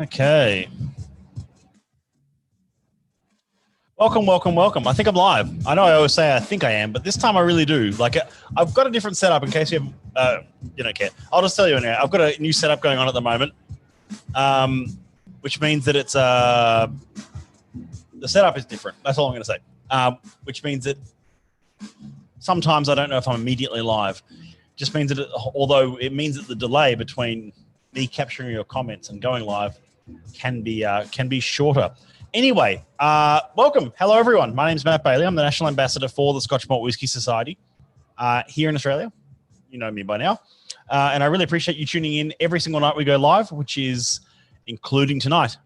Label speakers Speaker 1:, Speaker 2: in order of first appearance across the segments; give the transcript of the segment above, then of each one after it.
Speaker 1: Okay. Welcome, welcome, welcome. I think I'm live. I know I always say I think I am, but this time I really do. Like, I've got a different setup in case you don't care. I'll just tell you anyway. I've got a new setup going on at the moment, which means that it's the setup is different. That's all I'm going to say. Which means that sometimes I don't know if I'm immediately live. Just means that although it means that the delay between me capturing your comments and going live can be shorter. Anyway, welcome. Hello, everyone. My name is Matt Bailey. I'm the National Ambassador for the Scotch Malt Whisky Society here in Australia. You know me by now. And I really appreciate you tuning in every single night we go live, which is including tonight.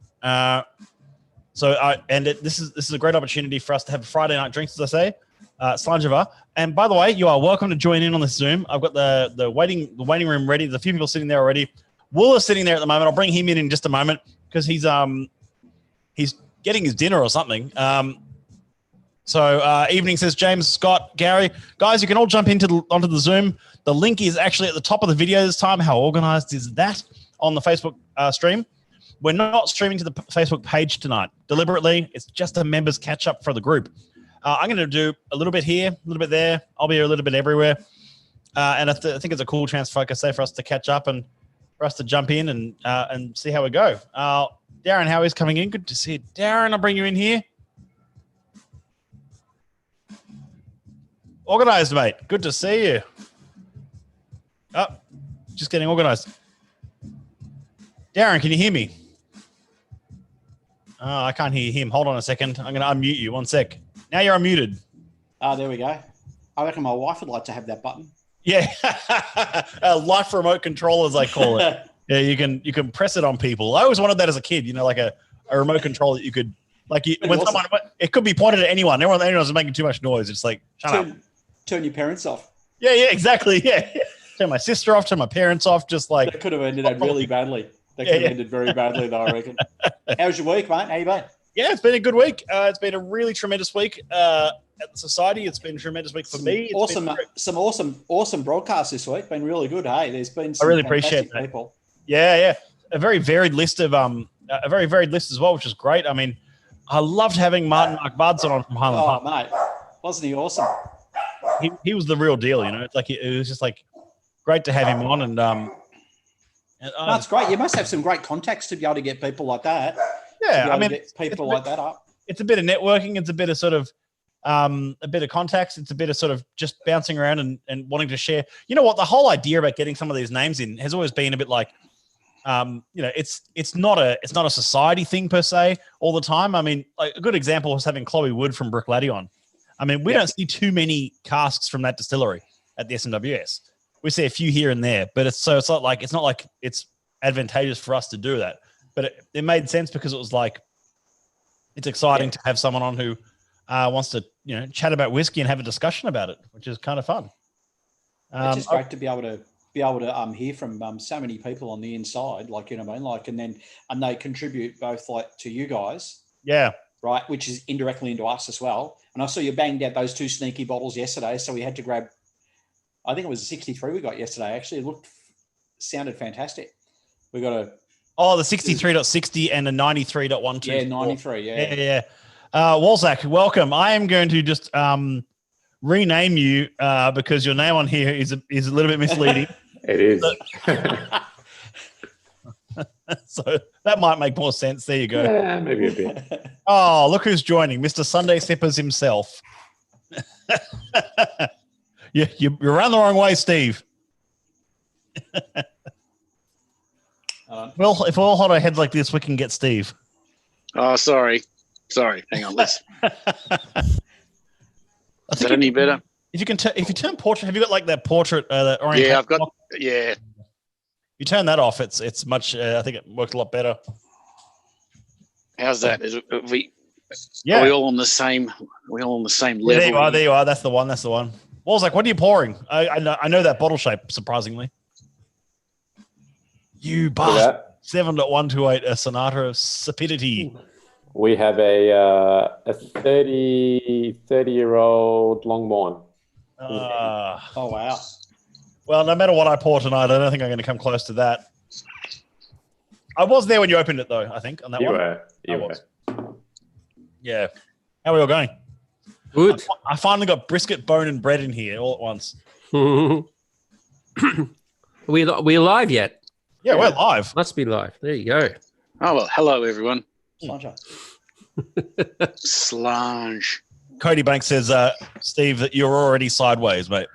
Speaker 1: This is a great opportunity for us to have Friday night drinks, as I say, Slanjava. And by the way, you are welcome to join in on this Zoom. I've got the waiting room ready. There's a few people sitting there already. Will is sitting there at the moment. I'll bring him in just a moment because he's getting his dinner or something. Evening, says James, Scott, Gary. Guys, you can all jump onto the Zoom. The link is actually at the top of the video this time. How organized is that on the Facebook stream? We're not streaming to the Facebook page tonight deliberately. It's just a members catch up for the group. I'm going to do a little bit here, a little bit there. I'll be a little bit everywhere. And I think it's a cool chance, like I say, for us to catch up and for us to jump in and see how we go. Darren, how is coming in? Good to see you. Darren, I'll bring you in here. Organized, mate. Good to see you. Oh, just getting organized. Darren, can you hear me? Oh, I can't hear him. Hold on a second. I'm going to unmute you. One sec. Now you're unmuted.
Speaker 2: There we go. I reckon my wife would like to have that button.
Speaker 1: Yeah. Life remote control, as I call it. Yeah, you can press it on people. I always wanted that as a kid, like a remote control that you could, it could be pointed at anyone. Anyone's making too much noise. It's like, shut up.
Speaker 2: Turn your parents off.
Speaker 1: Yeah, exactly. Yeah. Turn my sister off, turn my parents off, just like.
Speaker 2: That could have ended really badly. That could have ended very badly, though, I reckon. How's your week, mate? How you been?
Speaker 1: Yeah, it's been a good week. It's been a really tremendous week at the Society. It's been a tremendous week for me.
Speaker 2: Some awesome broadcasts this week. Been really good, hey? There's been some
Speaker 1: I really appreciate that.
Speaker 2: People.
Speaker 1: Yeah. A very varied list as well, which is great. I mean, I loved having Mark Budson on from Highland Park.
Speaker 2: Oh, mate, wasn't he awesome?
Speaker 1: He was the real deal, It's like it was just like great to have him on, and
Speaker 2: that's great. You must have some great contacts to be able to get people like that.
Speaker 1: Yeah, I mean,
Speaker 2: get people like that up.
Speaker 1: It's a bit of networking. It's a bit of sort of a bit of contacts. It's a bit of sort of just bouncing around and wanting to share. You know what? The whole idea about getting some of these names in has always been a bit like, it's not a society thing per se all the time. I mean, like a good example was having Chloe Wood from Brook Laddie on. I mean, we don't see too many casks from that distillery at the SMWS. We see a few here and there, but it's not like it's advantageous for us to do that. But it made sense because it was like, it's exciting to have someone on who wants to, chat about whiskey and have a discussion about it, which is kind of fun.
Speaker 2: It's just great to be able to hear from so many people on the inside, like, you know what I mean? Like, and they contribute both like to you guys.
Speaker 1: Yeah.
Speaker 2: Right. Which is indirectly into us as well. And I saw you banged out those 2 sneaky bottles yesterday. So we had to grab, I think it was a 63 we got yesterday. Actually, it sounded fantastic. We got the
Speaker 1: 63.60 and a 93.12.
Speaker 2: Yeah, 93.
Speaker 1: Yeah. Walzak, welcome. I am going to just rename you because your name on here is a little bit misleading.
Speaker 3: It is.
Speaker 1: So that might make more sense. There you go.
Speaker 3: Yeah, maybe a bit.
Speaker 1: Oh, look who's joining, Mr. Sunday Sippers himself. You're around the wrong way, Steve. Well, if we all hold our heads like this, we can get Steve.
Speaker 4: Oh, sorry. Hang on, let's. Is that any better?
Speaker 1: If you turn portrait, have you got like that portrait? That orientation?
Speaker 4: Yeah, I've got. Yeah.
Speaker 1: You turn that off. It's much. I think it works a lot better.
Speaker 4: How's that? Are we all on the same? Are we all on the same level?
Speaker 1: Yeah, there you are. That's the one. Well, I was like, what are you pouring? I know that bottle shape. Surprisingly, you bastard. 7.128, a Sonata of Sapidity.
Speaker 3: We have a 30-year-old Longmorn.
Speaker 2: Oh, wow.
Speaker 1: Well, no matter what I pour tonight, I don't think I'm going to come close to that. I was there when you opened it, though, I think, on that
Speaker 3: You
Speaker 1: one.
Speaker 3: were.
Speaker 1: I
Speaker 3: You
Speaker 1: was.
Speaker 3: were.
Speaker 1: Yeah. How are we all going?
Speaker 5: Good.
Speaker 1: I finally got brisket, bone, and bread in here all at once.
Speaker 5: we live yet?
Speaker 1: Yeah, we're live.
Speaker 5: Must be live. There you go.
Speaker 4: Oh, well, hello, everyone.
Speaker 2: Slange.
Speaker 4: Slange.
Speaker 1: Cody Banks says, Steve, that you're already sideways, mate.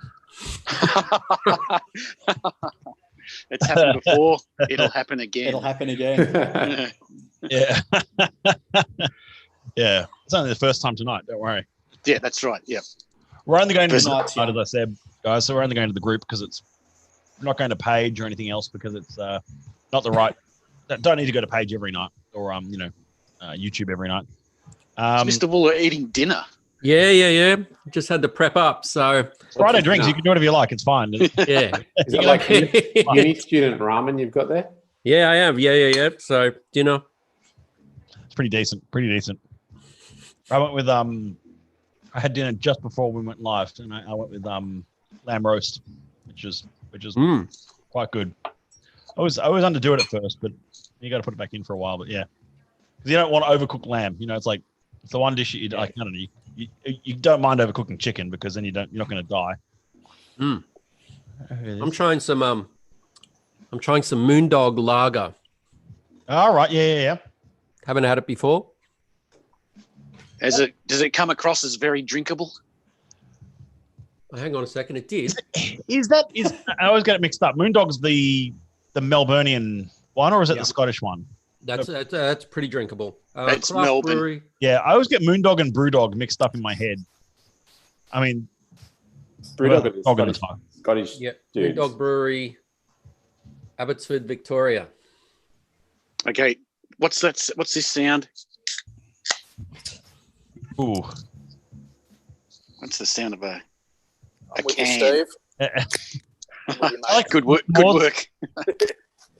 Speaker 4: It's happened before. It'll happen again.
Speaker 2: It'll happen again.
Speaker 1: Yeah. Yeah. It's only the first time tonight. Don't worry.
Speaker 4: Yeah, that's right. Yeah.
Speaker 1: We're only going to the
Speaker 2: First
Speaker 1: group
Speaker 2: night,
Speaker 1: tonight, as I said, guys. So we're only going to the group because we're not going to Page or anything else because it's not the right. Don't need to go to Page every night or YouTube every night.
Speaker 4: Is Mr. Wooler eating dinner?
Speaker 5: Yeah. Just had to prep up. So
Speaker 1: Friday drinks. You can do whatever you like. It's fine.
Speaker 5: yeah.
Speaker 3: Is it like uni student ramen you've got there?
Speaker 5: Yeah, I am. Yeah. So dinner.
Speaker 1: It's pretty decent. I went with I had dinner just before we went live, and I went with lamb roast, which is quite good. I was underdo it at first, but you got to put it back in for a while. But yeah, because you don't want to overcook lamb. You know, it's like it's the one dish you like. I don't know, you don't mind overcooking chicken because then you're not going to die.
Speaker 5: I'm trying some Moondog Lager.
Speaker 1: All right, yeah.
Speaker 5: Haven't had it before.
Speaker 4: Does it come across as very drinkable?
Speaker 5: Hang on a second. It did.
Speaker 1: Is I always get it mixed up. Moondog's the Melburnian one, or is it the Scottish one?
Speaker 5: That's pretty drinkable.
Speaker 4: It's
Speaker 5: Craft
Speaker 4: Melbourne.
Speaker 5: Brewery.
Speaker 1: Yeah, I always get Moondog and Brewdog mixed up in my head. I mean,
Speaker 3: Brewdog is
Speaker 1: Dog at the
Speaker 3: Scottish.
Speaker 1: time.
Speaker 3: Scottish
Speaker 5: Yeah,
Speaker 3: dudes.
Speaker 5: Moondog Brewery, Abbotsford, Victoria.
Speaker 4: Okay, what's that? What's this sound?
Speaker 1: Ooh.
Speaker 4: What's the sound of a
Speaker 6: With you,
Speaker 4: can?
Speaker 6: Steve.
Speaker 1: I like
Speaker 4: Good work. Good work.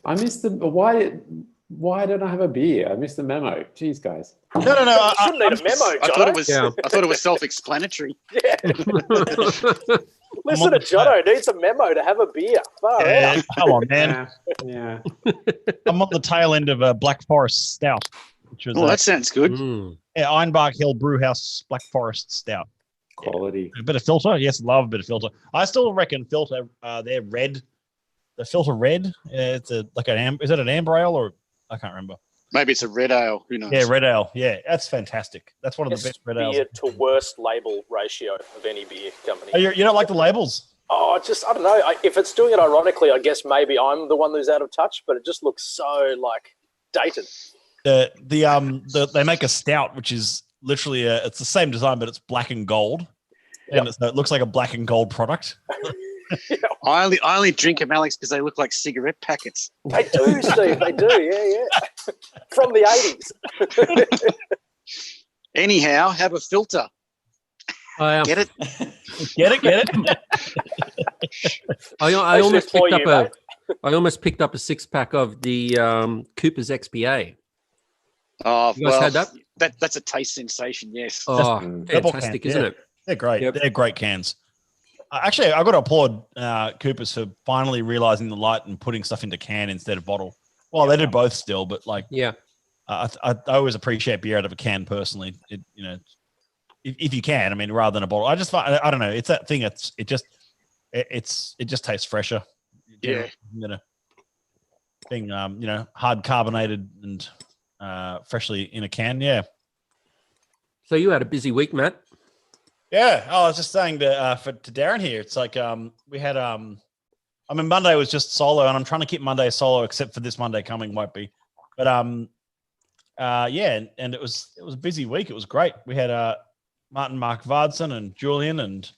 Speaker 3: I missed the why don't I have a beer? I missed the memo. Jeez, guys.
Speaker 1: No.
Speaker 6: You shouldn't need a memo,
Speaker 4: I
Speaker 6: Jono.
Speaker 4: thought it was.
Speaker 5: Yeah.
Speaker 4: I thought it was self-explanatory.
Speaker 6: Yeah. Listen to Jono. Needs a memo to have a beer. Far out.
Speaker 1: Come on, man.
Speaker 3: Yeah.
Speaker 1: I'm on the tail end of a Black Forest Stout, which was
Speaker 4: Oh, that sounds good.
Speaker 1: Ironbark Hill Brewhouse Black Forest Stout.
Speaker 3: Quality.
Speaker 1: A bit of filter. Yes, love a bit of filter. I still reckon filter, they're red. The filter red, it's is that an amber ale or I can't remember.
Speaker 4: Maybe it's a red ale. Who knows?
Speaker 1: Yeah, red ale. Yeah, that's fantastic. That's one of the best red ales.
Speaker 6: Beer to worst label ratio of any beer company.
Speaker 1: Oh, you don't like the labels?
Speaker 6: Oh, I don't know. If it's doing it ironically, I guess maybe I'm the one who's out of touch, but it just looks so dated.
Speaker 1: They make a stout, which is literally it's the same design, but it's black and gold, and it looks like a black and gold product.
Speaker 4: I only drink them, Alex, because they look like cigarette packets.
Speaker 6: They do, Steve. They do. Yeah. From the 80s.
Speaker 4: Anyhow, have a filter. Get it?
Speaker 1: Get it?
Speaker 5: I almost picked up a 6-pack of the Cooper's XPA.
Speaker 4: Oh,
Speaker 5: You guys had that?
Speaker 4: That's a taste sensation. Yes.
Speaker 5: Oh,
Speaker 1: Double
Speaker 5: fantastic,
Speaker 1: can,
Speaker 5: isn't
Speaker 1: yeah.
Speaker 5: it?
Speaker 1: They're great.
Speaker 5: Yep.
Speaker 1: They're great cans. Actually, I got to applaud Cooper's for finally realizing the light and putting stuff into can instead of bottle. Well, they did both still, but
Speaker 5: Yeah.
Speaker 1: I always appreciate beer out of a can personally. If you can, I mean, rather than a bottle. I just find, I don't know. It's that thing. It just tastes fresher.
Speaker 4: Yeah.
Speaker 1: Being hard carbonated and freshly in a can. Yeah.
Speaker 5: So you had a busy week, Matt.
Speaker 1: Yeah, I was just saying to Darren here. It's like we had Monday was just solo, and I'm trying to keep Monday solo, except for this Monday coming won't be. But and it was a busy week. It was great. We had Mark Vardson and Julian, and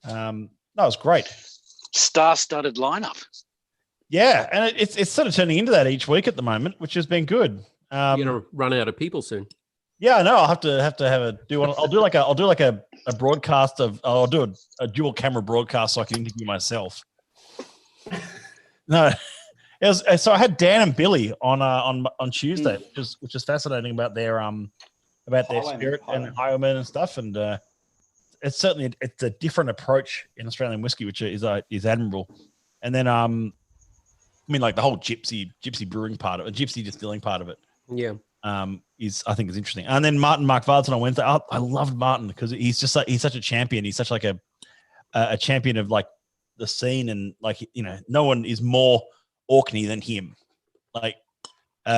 Speaker 1: that was great.
Speaker 4: Star-studded lineup.
Speaker 1: Yeah, and it's sort of turning into that each week at the moment, which has been good.
Speaker 5: You're gonna run out of people soon.
Speaker 1: Yeah, I know. I'll have to do one. I'll do like a broadcast of. I'll do a dual camera broadcast so I can interview myself. No, so I had Dan and Billy on Tuesday, which is fascinating about their spirit and Highwaymen and stuff, and it's certainly it's a different approach in Australian whiskey, which is admirable. And then I mean, like the whole gypsy brewing part of it, gypsy distilling part of it.
Speaker 5: Yeah.
Speaker 1: I think is interesting. And then Mark Vardsson on Wednesday. I loved Martin because he's such a champion. He's such like a champion of like the scene, and like, you know, no one is more Orkney than him. Like,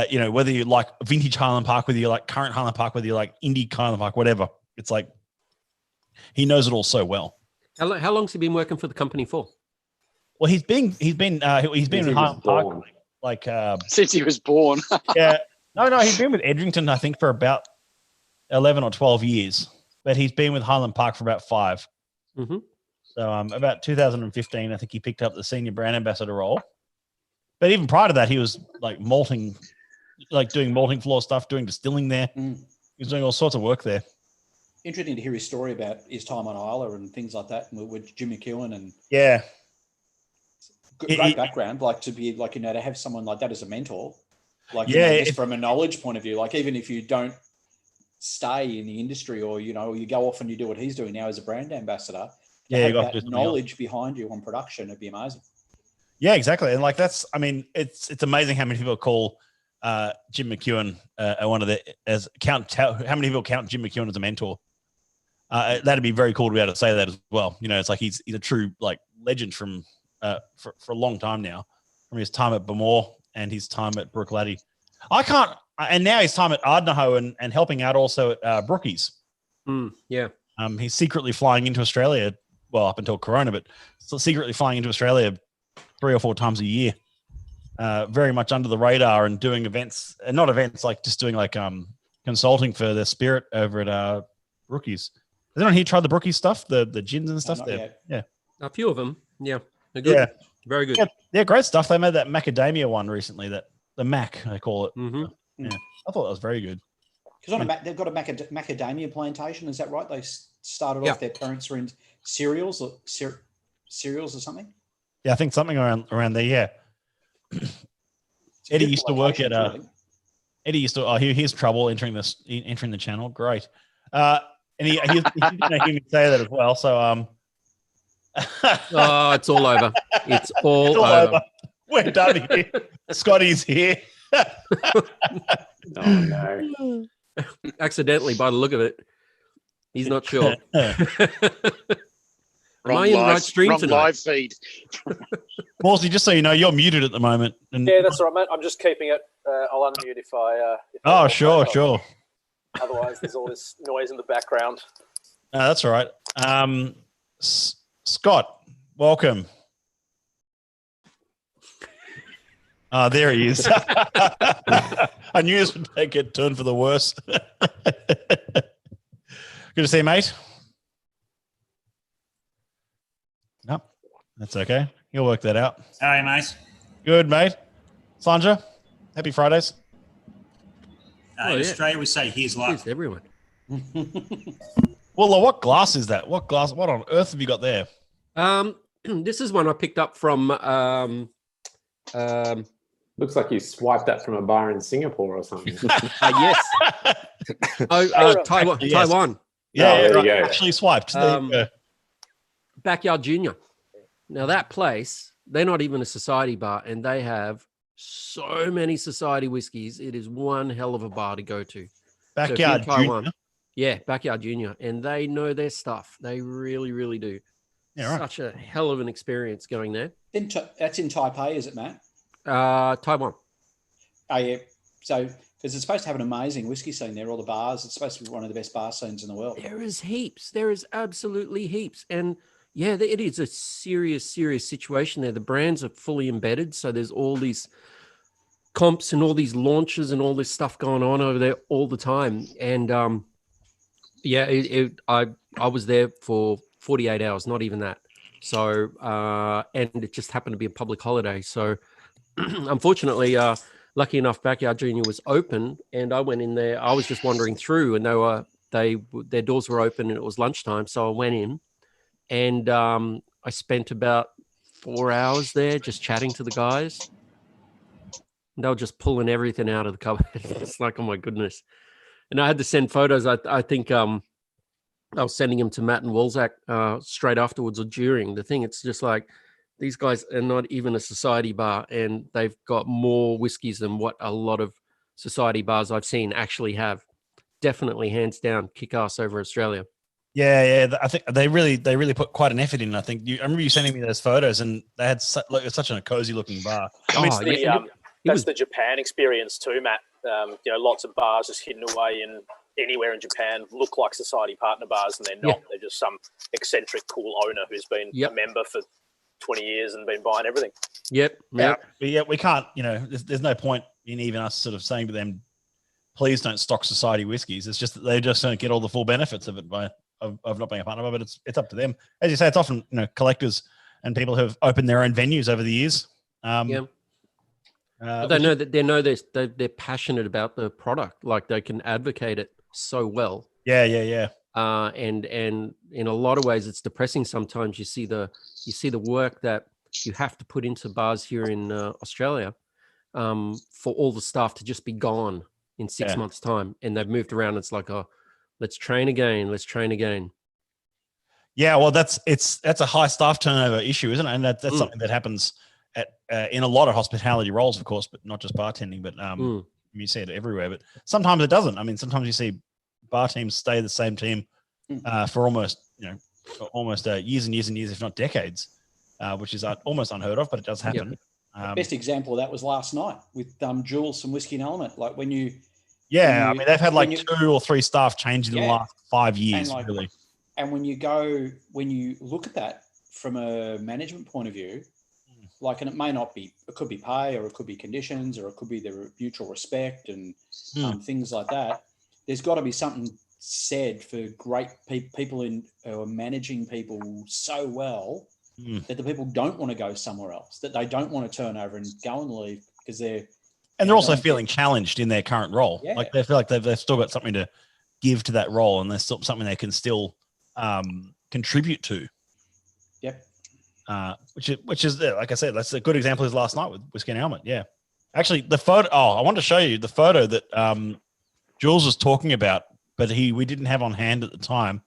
Speaker 1: you know, whether you like vintage Highland Park, whether you like current Highland Park, whether you like indie Highland Park, whatever, it's like he knows it all so well.
Speaker 5: How long's he been working for the company for?
Speaker 1: Well, he's been in Highland Park like
Speaker 4: since he was born.
Speaker 1: Yeah. No, he's been with Edrington, I think, for about 11 or 12 years, but he's been with Highland Park for about 5.
Speaker 5: Mm-hmm.
Speaker 1: So about 2015, I think he picked up the senior brand ambassador role. But even prior to that, he was like malting, like doing malting floor stuff, doing distilling there. He was doing all sorts of work there.
Speaker 2: Interesting to hear his story about his time on Isla and things like that, and with Jim McEwen and
Speaker 1: yeah,
Speaker 2: great background. Like to be like, you know, to have someone like that as a mentor. Like,
Speaker 1: yeah,
Speaker 2: you know, just from a knowledge point of view, like even if you don't stay in the industry, or, you know, you go off and you do what he's doing now as a brand ambassador,
Speaker 1: yeah,
Speaker 2: you got that knowledge behind you on production, it'd be amazing.
Speaker 1: Yeah, exactly. And like, that's, I mean, it's amazing how many people call Jim McEwen one of the, how many people count Jim McEwen as a mentor. That'd be very cool to be able to say that as well. You know, it's like he's a true like legend from for a long time now, from his time at Bemore and his time at Brook Laddie. And now his time at Ardnahoe and helping out also at Brookies.
Speaker 5: Yeah.
Speaker 1: He's secretly flying into Australia, well, up until Corona, but still secretly flying into Australia 3 or 4 times a year, very much under the radar and doing events, and not events, like just doing like consulting for the Spirit over at Brookies. Has anyone here tried the Brookies stuff, the gins and stuff there? Yeah.
Speaker 5: A few of them. Yeah. They're good. Yeah. Very good.
Speaker 1: Yeah, great stuff. They made that macadamia one recently, the Mac, they call it.
Speaker 5: Mm-hmm.
Speaker 1: Yeah. I thought that was very good.
Speaker 2: Because they've got a macadamia plantation, is that right? They started off, their parents were in cereals or something?
Speaker 1: Yeah, I think something around there, yeah. Eddie used to work at Eddie used to here's trouble entering the channel. Great. And he's gonna hear me say that as well. So
Speaker 5: oh, it's all over. It's all over.
Speaker 1: We're done here. Scotty's here.
Speaker 3: Oh no.
Speaker 5: Accidentally, by the look of it. He's not sure. Am I in the right stream tonight?
Speaker 4: Live feed.
Speaker 1: Morsey, just so you know, you're muted at the moment. And
Speaker 6: yeah, that's all right, mate. I'm just keeping it. I'll unmute if I.
Speaker 1: Oh, sure.
Speaker 6: Otherwise, there's all this noise in the background.
Speaker 1: That's all right. Scott, welcome. There he is. I knew this would take a turn for the worse. Good to see you, mate. Nope, that's okay. You'll work that out.
Speaker 7: Hi, mate.
Speaker 1: Good, mate. Sanja, happy Fridays.
Speaker 7: In Australia, we say here's luck.
Speaker 5: Here's everyone.
Speaker 1: Well, what glass is that? What on earth have you got there?
Speaker 5: This is one I picked up from
Speaker 3: looks like you swiped that from a bar in Singapore or something.
Speaker 5: Yes. Taiwan.
Speaker 1: Yes.
Speaker 5: Taiwan.
Speaker 1: Yeah,
Speaker 3: there you go.
Speaker 1: Actually swiped. There you go.
Speaker 5: Backyard Junior. Now that place, they're not even a society bar, and they have so many society whiskeys. It is one hell of a bar to go to.
Speaker 1: Backyard Junior.
Speaker 5: Yeah, Backyard Junior, and they know their stuff. They really, really do.
Speaker 1: Yeah, right.
Speaker 5: Such a hell of an experience going there.
Speaker 2: That's in Taipei, is it, Matt?
Speaker 5: Taiwan.
Speaker 2: Oh, yeah. So, because it's supposed to have an amazing whiskey scene there, all the bars. It's supposed to be one of the best bar scenes in the world.
Speaker 5: There is heaps. There is absolutely heaps. And yeah, it is a serious, serious situation there. The brands are fully embedded. So there's all these comps and all these launches and all this stuff going on over there all the time. And I was there for 48 hours, not even that. So, and it just happened to be a public holiday. So unfortunately, lucky enough, Backyard Junior was open, and I went in there. I was just wandering through, and their doors were open, and it was lunchtime. So I went in, and I spent about 4 hours there just chatting to the guys. And they were just pulling everything out of the cupboard. It's like, oh my goodness. And I had to send photos. I think I was sending them to Matt and Walzak straight afterwards or during the thing. It's just like, These guys are not even a society bar, and they've got more whiskeys than what a lot of society bars I've seen actually have. Definitely, hands down, kick ass over Australia.
Speaker 1: Yeah. I think they really put quite an effort in. I think I remember you sending me those photos, and they had such a cozy looking bar.
Speaker 6: I mean, that's the Japan experience too, Matt. Lots of bars just hidden away in anywhere in Japan look like society partner bars, and they're not.
Speaker 5: Yeah.
Speaker 6: They're just some eccentric, cool owner who's been a member for 20 years and been buying everything.
Speaker 5: Yep.
Speaker 1: Yeah, we can't. There's no point in even us sort of saying to them, please don't stock society whiskies. It's just that they just don't get all the full benefits of it of not being a partner. But it's up to them. As you say, it's often collectors and people who have opened their own venues over the years.
Speaker 5: They know that they're passionate about the product. Like they can advocate it so well.
Speaker 1: Yeah.
Speaker 5: And in a lot of ways, it's depressing. Sometimes you see the work that you have to put into bars here in Australia for all the staff to just be gone in 6 months' time, and they've moved around. It's like, let's train again. Yeah, well, that's a high staff turnover issue, isn't it? And that's something that happens in a lot of hospitality roles, of course, but not just bartending. But you see it everywhere. But sometimes it doesn't. I mean, sometimes you see bar teams stay the same team for almost years and years and years, if not decades, which is almost unheard of, but it does happen.
Speaker 2: The best example of that was last night with Jules and Whiskey and Element. Like I mean,
Speaker 1: they've had like 2 or 3 staff change in the last 5 years,
Speaker 2: and
Speaker 1: really.
Speaker 2: And when you look at that from a management point of view, and it may not be, it could be pay, or it could be conditions, or it could be the mutual respect and things like that. There's got to be something said for great people who are managing people so well that the people don't want to go somewhere else, that they don't want to turn over and go and leave because they're also feeling challenged in their current role.
Speaker 1: Yeah. Like they feel like they've still got something to give to that role, and there's still something they can still contribute to.
Speaker 2: Yep.
Speaker 1: Which is like I said, that's a good example is last night with Whiskey and Helmet. Yeah. Actually, the photo. I wanted to show you the photo that Jules was talking about, but we didn't have on hand at the time.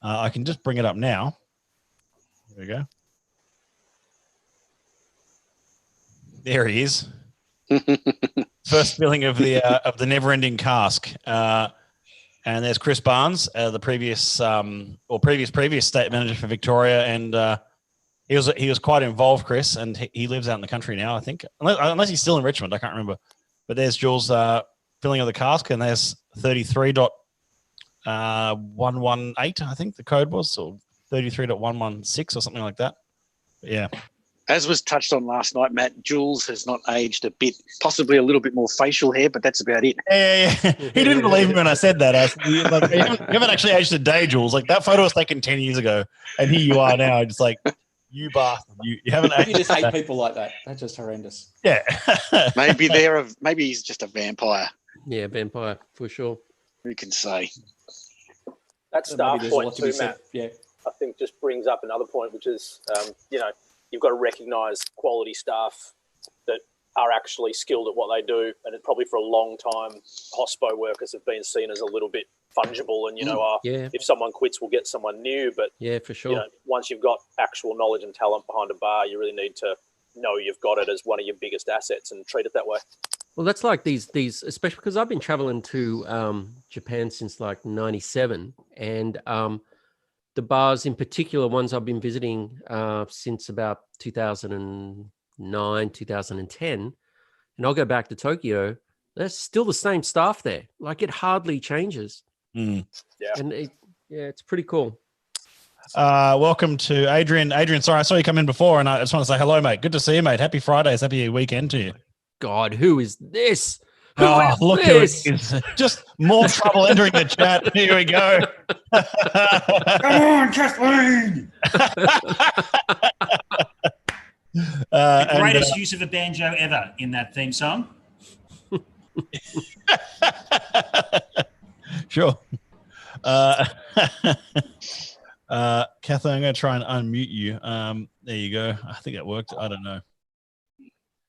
Speaker 1: I can just bring it up now. There we go. There he is. First filling of the never-ending cask. And there's Chris Barnes, the previous state manager for Victoria, and he was quite involved, Chris, and he lives out in the country now, I think, unless he's still in Richmond, I can't remember. But there's Jules filling of the cask, and there's 33.118, I think the code was, or 33.116 or something like that. But yeah.
Speaker 4: As was touched on last night, Matt, Jules has not aged a bit, possibly a little bit more facial hair, but that's about it.
Speaker 1: Yeah. He didn't believe me when I said that. You haven't actually aged a day, Jules. Like that photo was taken 10 years ago, and here you are now. Just like, you bastard. You haven't aged.
Speaker 2: You just hate people like that. That's just horrendous.
Speaker 1: Yeah.
Speaker 4: maybe he's just a vampire.
Speaker 5: Yeah, vampire, for sure.
Speaker 4: Who can say?
Speaker 6: That staff point too, Matt, I think just brings up another point, which is, you've got to recognise quality staff that are actually skilled at what they do, and it probably for a long time, hospo workers have been seen as a little bit fungible, and if someone quits, we'll get someone new. But
Speaker 5: for sure,
Speaker 6: once you've got actual knowledge and talent behind a bar, you really need to know you've got it as one of your biggest assets and treat it that way.
Speaker 5: Well, that's like these, especially because I've been traveling to Japan since like '97, and the bars in particular, ones I've been visiting since about 2009, 2010, and I'll go back to Tokyo, there's still the same staff there. Like it hardly changes.
Speaker 1: Yeah.
Speaker 5: And it's pretty cool.
Speaker 1: Welcome to Adrian. Adrian, sorry, I saw you come in before, and I just want to say hello, mate. Good to see you, mate. Happy Fridays. Happy weekend to you.
Speaker 5: God, who is this?
Speaker 1: Look who it is. Just more trouble entering the chat. Here we go.
Speaker 7: Come on, Kathleen. The greatest use of a banjo ever in that theme song.
Speaker 1: Sure. Kathleen, I'm going to try and unmute you. There you go. I think it worked. I don't know.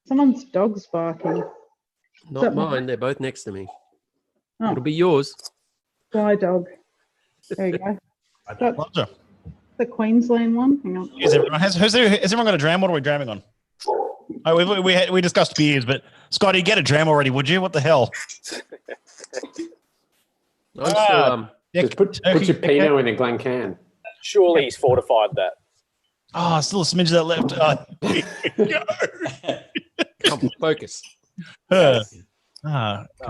Speaker 8: Someone's dog's barking.
Speaker 5: Not mine. They're both next to me.
Speaker 8: Oh.
Speaker 5: It'll be yours.
Speaker 8: Fly dog. There you go.
Speaker 1: Pleasure.
Speaker 8: The Queensland one. Hang on.
Speaker 1: Has everyone got a dram? What are we dramming on? Oh, we discussed beers, but Scotty, get a dram already, would you? What the hell?
Speaker 3: Just put your Pinot in a Glencairn.
Speaker 6: Surely he's fortified that.
Speaker 1: Oh, still a smidge of that left.
Speaker 5: Come on, focus.
Speaker 6: I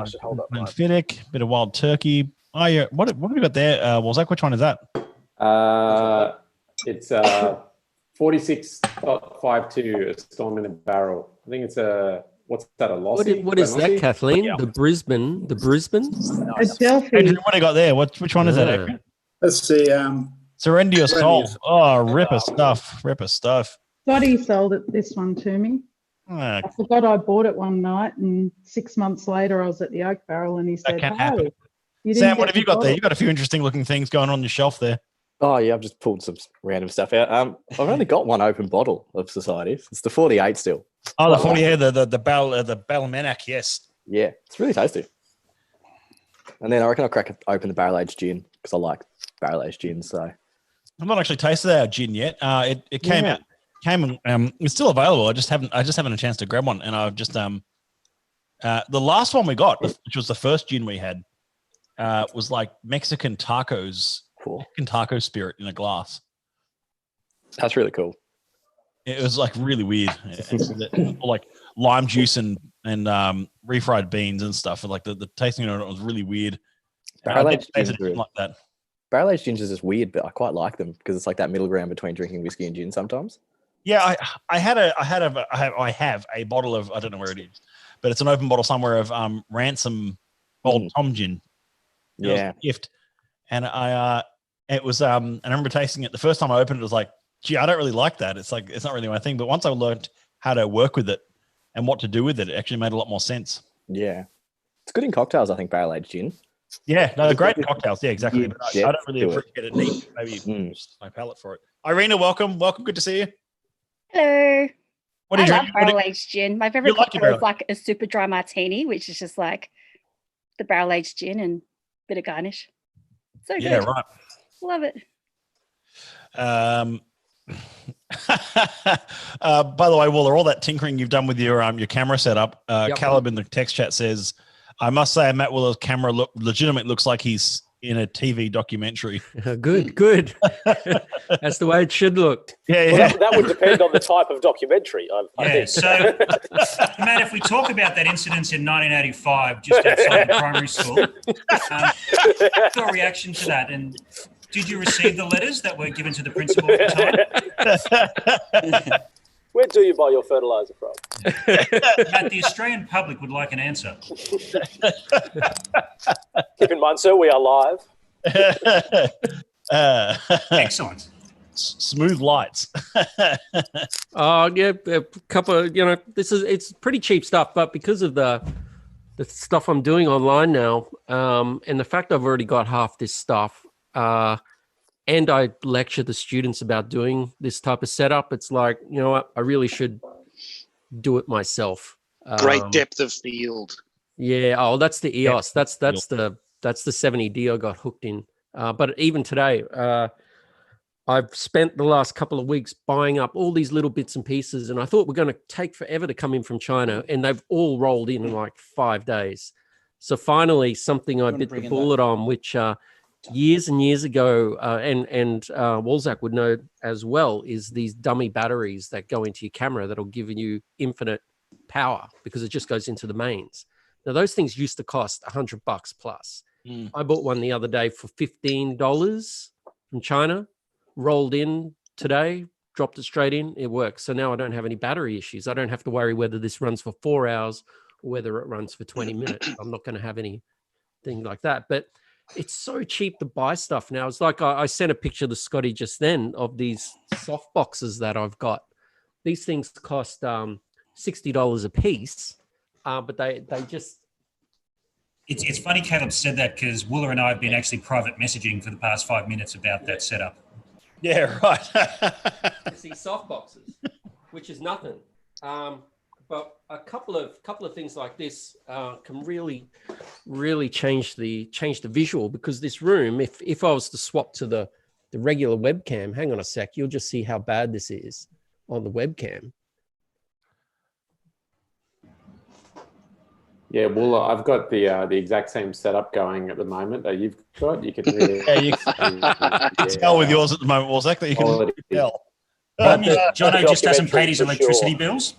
Speaker 6: should hold up.
Speaker 1: Glenfiddich, bit of wild turkey. Oh, yeah. What have we got there? Walzak, which one is that?
Speaker 3: It's 46.52, a storm in a barrel. I think it's what's that, a Lossie?
Speaker 5: What is that, Kathleen?
Speaker 6: Yeah.
Speaker 5: The Brisbane?
Speaker 8: Adelphi.
Speaker 1: Adrian, what do you got there? Which one is that, Adrian?
Speaker 9: Let's see.
Speaker 1: Surrender your soul. Oh, ripper stuff.
Speaker 8: Scotty sold this one to me.
Speaker 1: Ah,
Speaker 8: I forgot I bought it one night, and 6 months later I was at the Oak Barrel, and he said,
Speaker 1: can't happen.
Speaker 8: You
Speaker 1: Sam,
Speaker 8: didn't
Speaker 1: what
Speaker 8: get
Speaker 1: have you
Speaker 8: the
Speaker 1: got there?
Speaker 8: bottle."
Speaker 1: You got a few interesting looking things going on your shelf there.
Speaker 10: Oh yeah, I've just pulled some random stuff out. I've only got one open bottle of Society. It's the 48 still.
Speaker 1: Oh, the 48, the Ballymenic, yes.
Speaker 10: Yeah, it's really tasty. And then I reckon I'll crack open the barrel aged gin because I like barrel aged gin. So
Speaker 1: I've not actually tasted our gin yet. It came out. It's still available. I just haven't a chance to grab one. And I've just the last one we got, which was the first gin we had, was like Mexican tacos, Mexican taco spirit in a glass.
Speaker 10: That's really cool.
Speaker 1: It was like really weird, like lime juice and refried beans and stuff. And like the tasting of it was really weird.
Speaker 10: Barrel aged
Speaker 1: gin like that.
Speaker 10: Barrel aged gingers is weird, but I quite like them because it's like that middle ground between drinking whiskey and gin sometimes.
Speaker 1: Yeah, I have a bottle of, I don't know where it is, but it's an open bottle somewhere of Ransom Old Tom gin.
Speaker 10: Yeah,
Speaker 1: it was a gift, and it was and I remember tasting it the first time I opened it. It was like, gee, I don't really like that. It's like it's not really my thing. But once I learned how to work with it and what to do with it, it actually made a lot more sense.
Speaker 10: Yeah, it's good in cocktails. I think barrel aged gin.
Speaker 1: Yeah, no, they're great in cocktails. Yeah, exactly. But I don't really appreciate it neat. Maybe just my palate for it. Irina, welcome. Good to see you.
Speaker 11: Hello.
Speaker 1: What do you drink?
Speaker 11: Barrel aged gin. My favorite cocktail is like a super dry martini, which is just like the barrel aged gin and a bit of garnish. So good.
Speaker 1: Yeah, right.
Speaker 11: Love it.
Speaker 1: By the way, Waller, all that tinkering you've done with your camera setup,
Speaker 5: Yep.
Speaker 1: Caleb in the text chat says, I must say Matt Waller's camera legitimately looks like he's in a TV documentary.
Speaker 5: Good. That's the way it should look.
Speaker 1: Yeah.
Speaker 6: Well, that would depend on the type of documentary. I think.
Speaker 7: So, Matt, if we talk about that incident in 1985, just outside the primary school, what's your reaction to that? And did you receive the letters that were given to the principal at the time?
Speaker 6: Where do you buy your fertilizer from?
Speaker 7: Matt, the Australian public would like an answer.
Speaker 6: Keep in mind, sir, we are live.
Speaker 7: Excellent.
Speaker 1: Smooth lights.
Speaker 5: Yeah, a couple of, it's pretty cheap stuff, but because of the stuff I'm doing online now, and the fact I've already got half this stuff, and I lecture the students about doing this type of setup, it's like, you know what, I really should do it myself.
Speaker 4: Great depth of field.
Speaker 5: Yeah. Oh, that's the EOS. That's the 70D I got hooked in. But even today, I've spent the last couple of weeks buying up all these little bits and pieces, and I thought we're going to take forever to come in from China, and they've all rolled in like 5 days. So finally, something I bit the bullet on, which years and years ago, and Walzak would know as well, is these dummy batteries that go into your camera that'll give you infinite power because it just goes into the mains. Now, those things used to cost $100 plus. I bought one the other day for $15 from China, rolled in today, dropped it straight in. It works. So now I don't have any battery issues. I don't have to worry whether this runs for 4 hours or whether it runs for 20 minutes. I'm not going to have anything like that. But it's so cheap to buy stuff now. It's like I sent a picture to Scotty just then of these soft boxes that I've got. These things cost $60 a piece, but they just...
Speaker 7: It's funny Caleb said that because Wooler and I have been actually private messaging for the past 5 minutes about that setup.
Speaker 1: Yeah, right.
Speaker 5: It's these soft boxes, which is nothing. But a couple of things like this can really change the visual, because this room, if I was to swap to the the regular webcam, hang on a sec, you'll just see how bad this is on the webcam.
Speaker 3: Yeah, well, I've got the exact same setup going at the moment that you've got. You can really
Speaker 1: you can tell with yours at the moment, Wolzak, that you can tell.
Speaker 7: Jono just hasn't paid his electricity bills.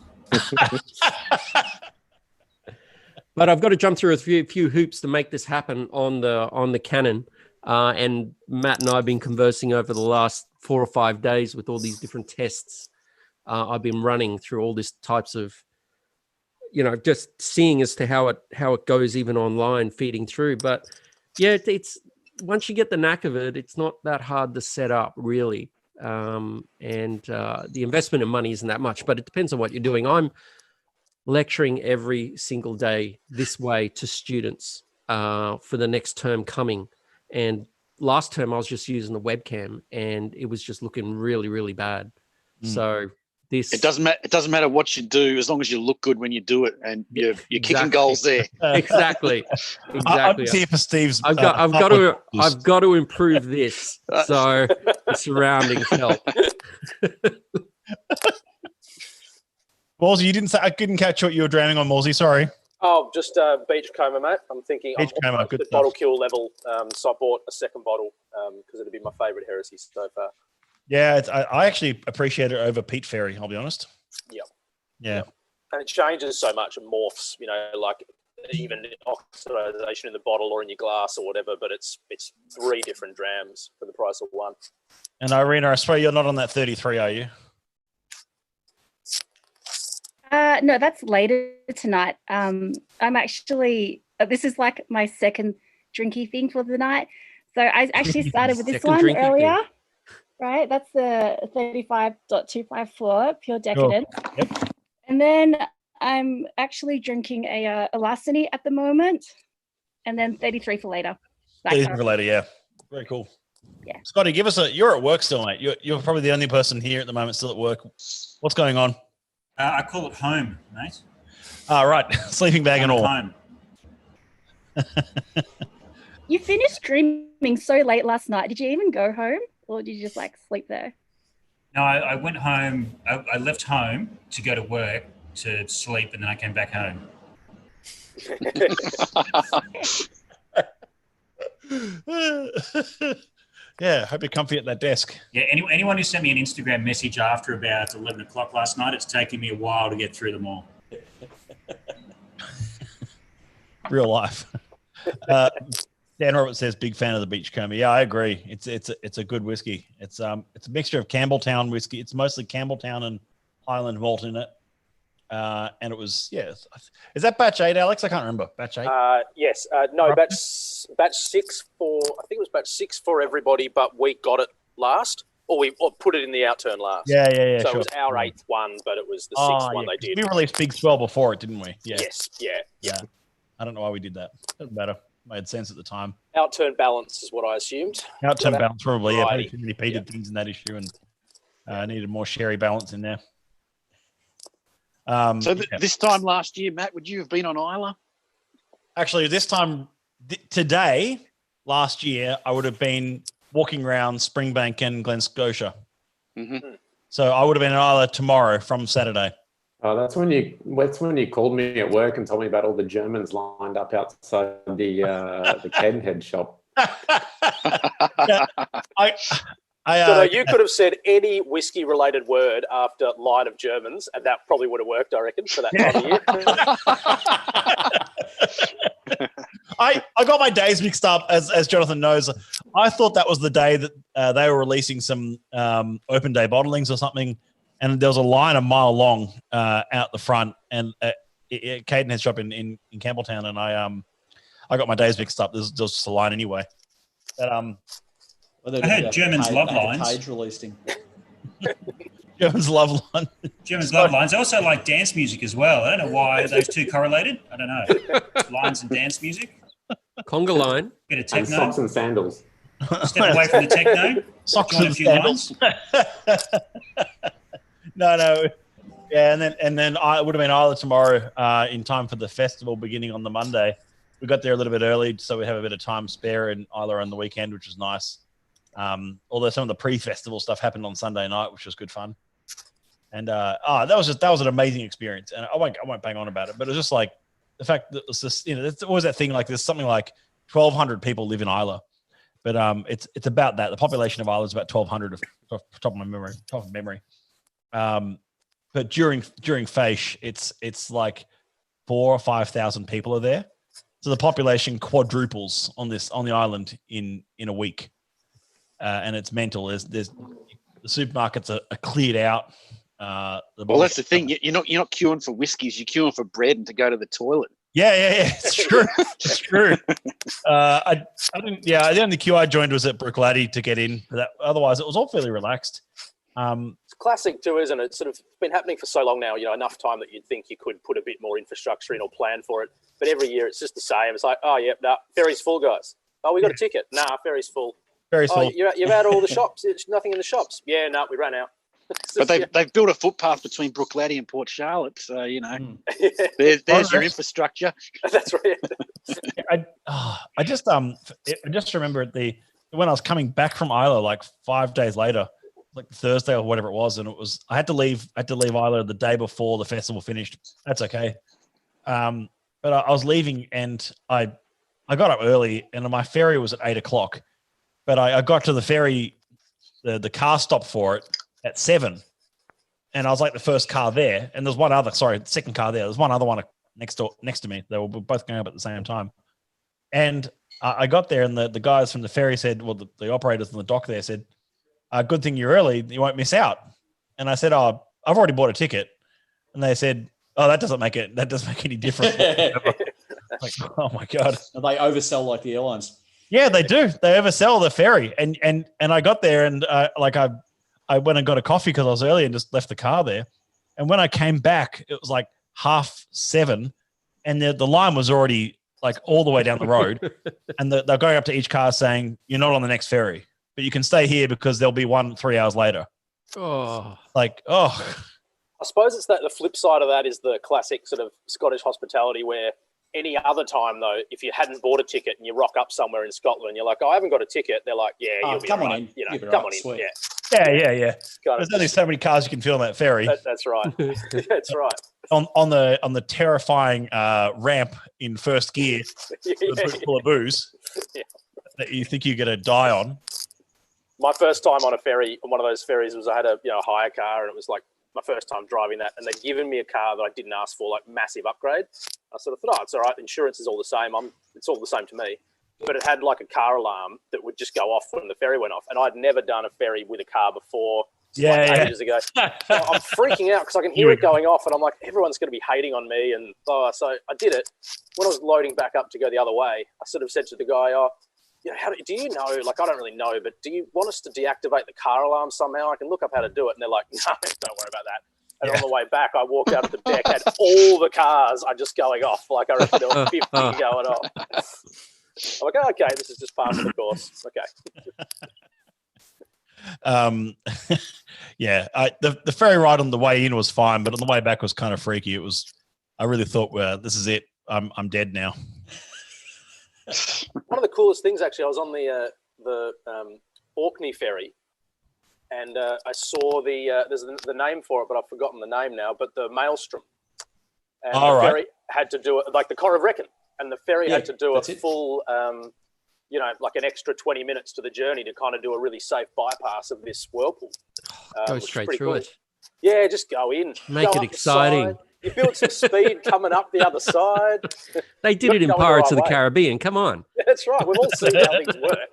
Speaker 5: But I've got to jump through a few hoops to make this happen on the Canon. And Matt and I have been conversing over the last 4 or 5 days with all these different tests I've been running through all these types of, just seeing as to how it goes even online, feeding through. But yeah, it's once you get the knack of it, it's not that hard to set up really. And the investment in money isn't that much, but it depends on what you're doing. I'm lecturing every single day this way to students for the next term coming. And last term I was just using the webcam and it was just looking really, really bad. So it
Speaker 4: doesn't matter what you do as long as you look good when you do it and you're kicking goals there.
Speaker 5: Exactly.
Speaker 1: I'm here for Steve's.
Speaker 5: I've got to improve this. So the surroundings help.
Speaker 1: Morsey, you didn't say. I couldn't catch what you were drowning on, Morsey. Sorry.
Speaker 6: Oh, just Beachcomber, mate. I'm thinking I'm good bottle kill level, so I bought a second bottle because it'd be my favourite heresy so far.
Speaker 1: Yeah, I actually appreciate it over Pete Ferry, I'll be honest. Yeah.
Speaker 6: And it changes so much, it morphs, like even oxidization in the bottle or in your glass or whatever, but it's 3 different drams for the price of 1.
Speaker 1: And Irina, I swear you're not on that 33, are you?
Speaker 11: No, that's later tonight. I'm actually, this is like my second drinky thing for the night. So I actually started with this one earlier. Right, that's the 35.254 Pure Decadent.
Speaker 1: Cool. Yep.
Speaker 11: And then I'm actually drinking a Larceny at the moment, and then 33 for later.
Speaker 1: 33 for later, yeah. Very cool.
Speaker 11: Yeah.
Speaker 1: Scotty, give us you're at work still, mate. You're probably the only person here at the moment still at work. What's going on?
Speaker 7: I call it home, mate.
Speaker 1: Right. Sleeping bag and all.
Speaker 7: Home.
Speaker 11: You finished streaming so late last night. Did you even go home? Or did you just sleep there?
Speaker 7: No, I went home. I left home to go to work to sleep, and then I came back home.
Speaker 1: Yeah, hope you're comfy at that desk.
Speaker 7: Yeah, anyone who sent me an Instagram message after about 11 o'clock last night, it's taken me a while to get through them all.
Speaker 1: Real life. Dan Roberts says, big fan of the Beachcomber. Yeah, I agree. It's a good whiskey. It's a mixture of Campbelltown whiskey. It's mostly Campbelltown and Highland malt in it. And it was, is that batch 8, Alex? I can't remember. Batch 8?
Speaker 6: Yes. No, batch 6 for, I think it was batch 6 for everybody, but we got it last. Or we put it in the outturn last.
Speaker 1: Yeah.
Speaker 6: So it was our 8th one, but it was the 6th one they did.
Speaker 1: We released Big Swell before it, didn't we? Yeah.
Speaker 6: Yes. Yeah.
Speaker 1: I don't know why we did that. Doesn't matter. Made sense at the time.
Speaker 6: Outturn balance is what I assumed.
Speaker 1: Outturn balance, probably. Yeah, too many peated things in that issue, and needed more sherry balance in there.
Speaker 4: This time last year, Matt, would you have been on Isla?
Speaker 1: Actually, this time today, last year, I would have been walking around Springbank and Glen Scotia.
Speaker 4: Mm-hmm.
Speaker 1: So I would have been in Isla tomorrow from Saturday.
Speaker 3: Oh, that's when you called me at work and told me about all the Germans lined up outside the Cadenhead shop.
Speaker 6: You could have said any whiskey-related word after line of Germans, and that probably would have worked, I reckon, for that time of year.
Speaker 1: I got my days mixed up, as Jonathan knows. I thought that was the day that they were releasing some open day bottlings or something, and there was a line a mile long out the front, and Cadenhead shop in Campbelltown, and I got my days mixed up. There's just a line anyway. But
Speaker 7: I heard Germans love lines.
Speaker 2: Page releasing.
Speaker 1: Germans love lines.
Speaker 7: Germans love lines. I also like dance music as well. I don't know why those two correlated. I don't know. Lines and dance music.
Speaker 5: Conga line.
Speaker 7: Bit of techno.
Speaker 3: And socks and sandals.
Speaker 7: Step away from the techno.
Speaker 1: Socks and sandals. No. Yeah, and then I would have been Isla tomorrow in time for the festival beginning on the Monday. We got there a little bit early, so we have a bit of time spare in Isla on the weekend, which is nice. Although some of the pre-festival stuff happened on Sunday night, which was good fun. And that was an amazing experience. And I won't bang on about it, but it was just like the fact that it's just, there's always that thing like there's something like 1,200 people live in Isla, but it's about that. The population of Isla is about 1,200 off the top of memory. But during Faish, it's like 4,000 or 5,000 people are there. So the population quadruples on the island in a week, and it's mental. There's the supermarkets are cleared out.
Speaker 4: Well, that's the thing. You're not queuing for whiskeys. You're queuing for bread and to go to the toilet.
Speaker 1: Yeah. It's true. It's true. I didn't. Yeah, the only queue I joined was at Brooklady to get in. Otherwise, it was all fairly relaxed.
Speaker 6: It's classic too, isn't it? It's sort of been happening for so long now. Enough time that you'd think you could put a bit more infrastructure in or plan for it. But every year it's just the same. It's like, oh yeah, no, ferry's full, guys. Oh, we got a ticket. Nah, ferry's full.
Speaker 1: Ferry's full.
Speaker 6: You've had all the shops. There's nothing in the shops. Yeah, no, we ran out.
Speaker 4: But they've built a footpath between Brooklady and Port Charlotte, so there's your infrastructure.
Speaker 6: That's right.
Speaker 1: I just remember when I was coming back from Isla, like 5 days later, like Thursday or whatever it was, and I had to leave Isla the day before the festival finished. That's okay. But I was leaving and I got up early and my ferry was at 8:00, but I got to the ferry, the car stop for it at 7, and I was like the first car there, and there's second car there. There's one other one next to me. They were both going up at the same time, and I got there, and the guys from the ferry said, well, the operators on the dock there said, "Good thing you're early. You won't miss out." And I said, "Oh, I've already bought a ticket," and they said, "Oh, that doesn't make any difference." Like, oh my god,
Speaker 2: they oversell like the airlines.
Speaker 1: Yeah, they do. They oversell the ferry, and I got there, and I went and got a coffee because I was early and just left the car there. And when I came back, it was like 7:30, and the line was already like all the way down the road, and they're going up to each car saying, "You're not on the next ferry, but you can stay here because there'll be one 3 hours later."
Speaker 5: Oh,
Speaker 6: I suppose it's that the flip side of that is the classic sort of Scottish hospitality where any other time, though, if you hadn't bought a ticket and you rock up somewhere in Scotland and you're like, "Oh, I haven't got a ticket," they're like, "Yeah, you'll be
Speaker 2: come
Speaker 6: right.
Speaker 2: on in.
Speaker 6: Come on in.
Speaker 2: Sweet.
Speaker 6: Yeah.
Speaker 1: There's only so many cars you can fit on that ferry.
Speaker 6: That's right. That's right.
Speaker 1: On the terrifying ramp in first gear, full of booze that you think you're going to die on.
Speaker 6: My first time on a ferry, on one of those ferries, was I had a hire car, and it was like my first time driving that, and they'd given me a car that I didn't ask for, like massive upgrade. I sort of thought, it's all right. Insurance is all the same. It's all the same to me. But it had like a car alarm that would just go off when the ferry went off. And I'd never done a ferry with a car before. Ages ago. So I'm freaking out because I can hear it going off, and I'm like, everyone's going to be hating on me. And so I did it. When I was loading back up to go the other way, I sort of said to the guy, do you know, like, I don't really know, but do you want us to deactivate the car alarm somehow? I can look up how to do it. And they're like, no, don't worry about that. And on the way back, I walked out of the deck, and all the cars are just going off. Like, I reckon there were 50 going off. I'm like, okay, this is just part of the course. Okay.
Speaker 1: Yeah, the ferry ride on the way in was fine, but on the way back was kind of freaky. I really thought, well, this is it. I'm dead now.
Speaker 6: One of the coolest things, actually, I was on the Orkney ferry, and I saw there's the name for it, but I've forgotten the name now. But the Maelstrom, and the ferry had to do it like the Cor of Wrekin, and the ferry had to do a full, like an extra 20 minutes to the journey to kind of do a really safe bypass of this whirlpool.
Speaker 5: Go straight through it.
Speaker 6: Yeah, just go in.
Speaker 5: Make it exciting.
Speaker 6: You build some speed coming up the other side.
Speaker 5: They did it in Pirates of the Caribbean. Come on.
Speaker 6: That's right. We've all seen how things work.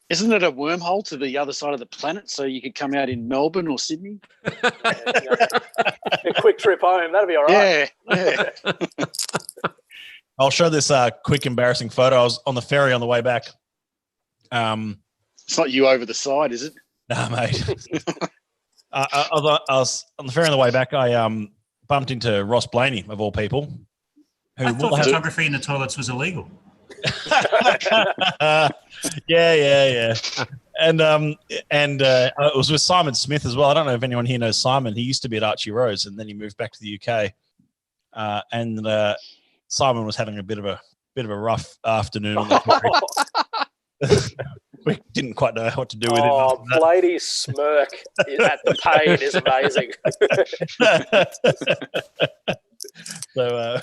Speaker 4: Isn't it a wormhole to the other side of the planet so you could come out in Melbourne or Sydney?
Speaker 6: A quick trip home. That'll be all right.
Speaker 4: Yeah.
Speaker 1: I'll show this quick embarrassing photo. I was on the ferry on the way back.
Speaker 4: It's not you over the side, is it?
Speaker 1: No, mate. I was on the ferry on the way back. I bumped into Ross Blaney, of all people.
Speaker 7: I thought photography in the toilets was illegal.
Speaker 1: Yeah. And it was with Simon Smith as well. I don't know if anyone here knows Simon. He used to be at Archie Rose, and then he moved back to the UK. And Simon was having a bit of a rough afternoon on the ferry. we didn't quite know what to do with it.
Speaker 6: Oh, Blady's smirk at the pain is amazing.
Speaker 1: So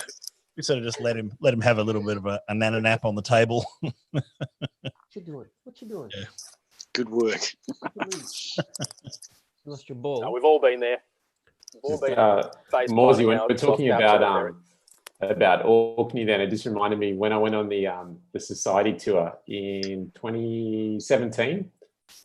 Speaker 1: we sort of just let him have a little bit of a nana nap on the table.
Speaker 5: What you doing? What you doing?
Speaker 1: Yeah.
Speaker 4: Good work.
Speaker 5: Lost your ball.
Speaker 6: No, we've all been there.
Speaker 3: Morsey, when we're talking about Orkney, then it just reminded me when I went on the society tour in 2017,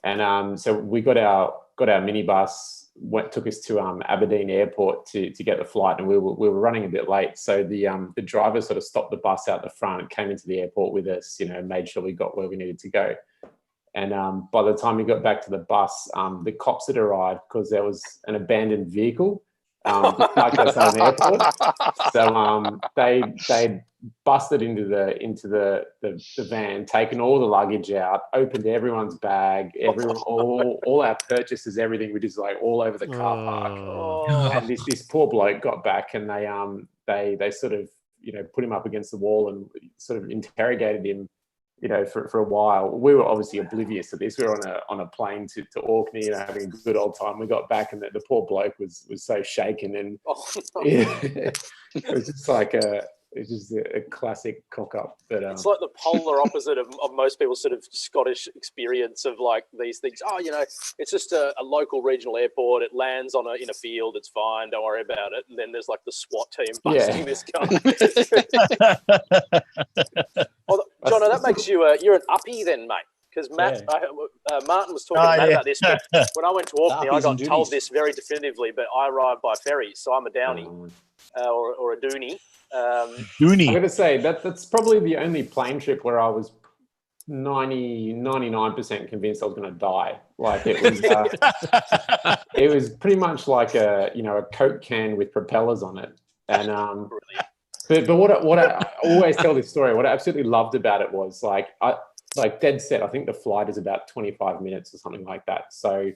Speaker 3: and so we got our minibus, took us to Aberdeen Airport to get the flight, and we were running a bit late, so the driver sort of stopped the bus out the front and came into the airport with us, made sure we got where we needed to go. And by the time we got back to the bus, the cops had arrived because there was an abandoned vehicle parked outside the airport. So they busted into the van, taken all the luggage out, opened everyone's bag, all our purchases, everything, which is like all over the car park. And this poor bloke got back, and they sort of put him up against the wall and sort of interrogated him. For a while. We were obviously oblivious to this. We were on a plane to Orkney, having a good old time. We got back, and the poor bloke was so shaken, and it was just like a classic cock up. But
Speaker 6: it's like the polar opposite of most people's sort of Scottish experience of like these things. Oh, it's just a local regional airport. It lands in a field. It's fine. Don't worry about it. And then there's like the SWAT team busting this guy. Jono, that makes you you're an uppie then, mate. Because Martin was talking to Matt about this. But when I went to Orkney, I got told this very definitively. But I arrived by ferry, so I'm a Downie or a Dooney.
Speaker 3: I'm going to say that's probably the only plane trip where I was 99% convinced I was going to die. Like it was, it was pretty much like a Coke can with propellers on it. And but what I always tell this story. What I absolutely loved about it was like dead set. I think the flight is about 25 minutes or something like that. So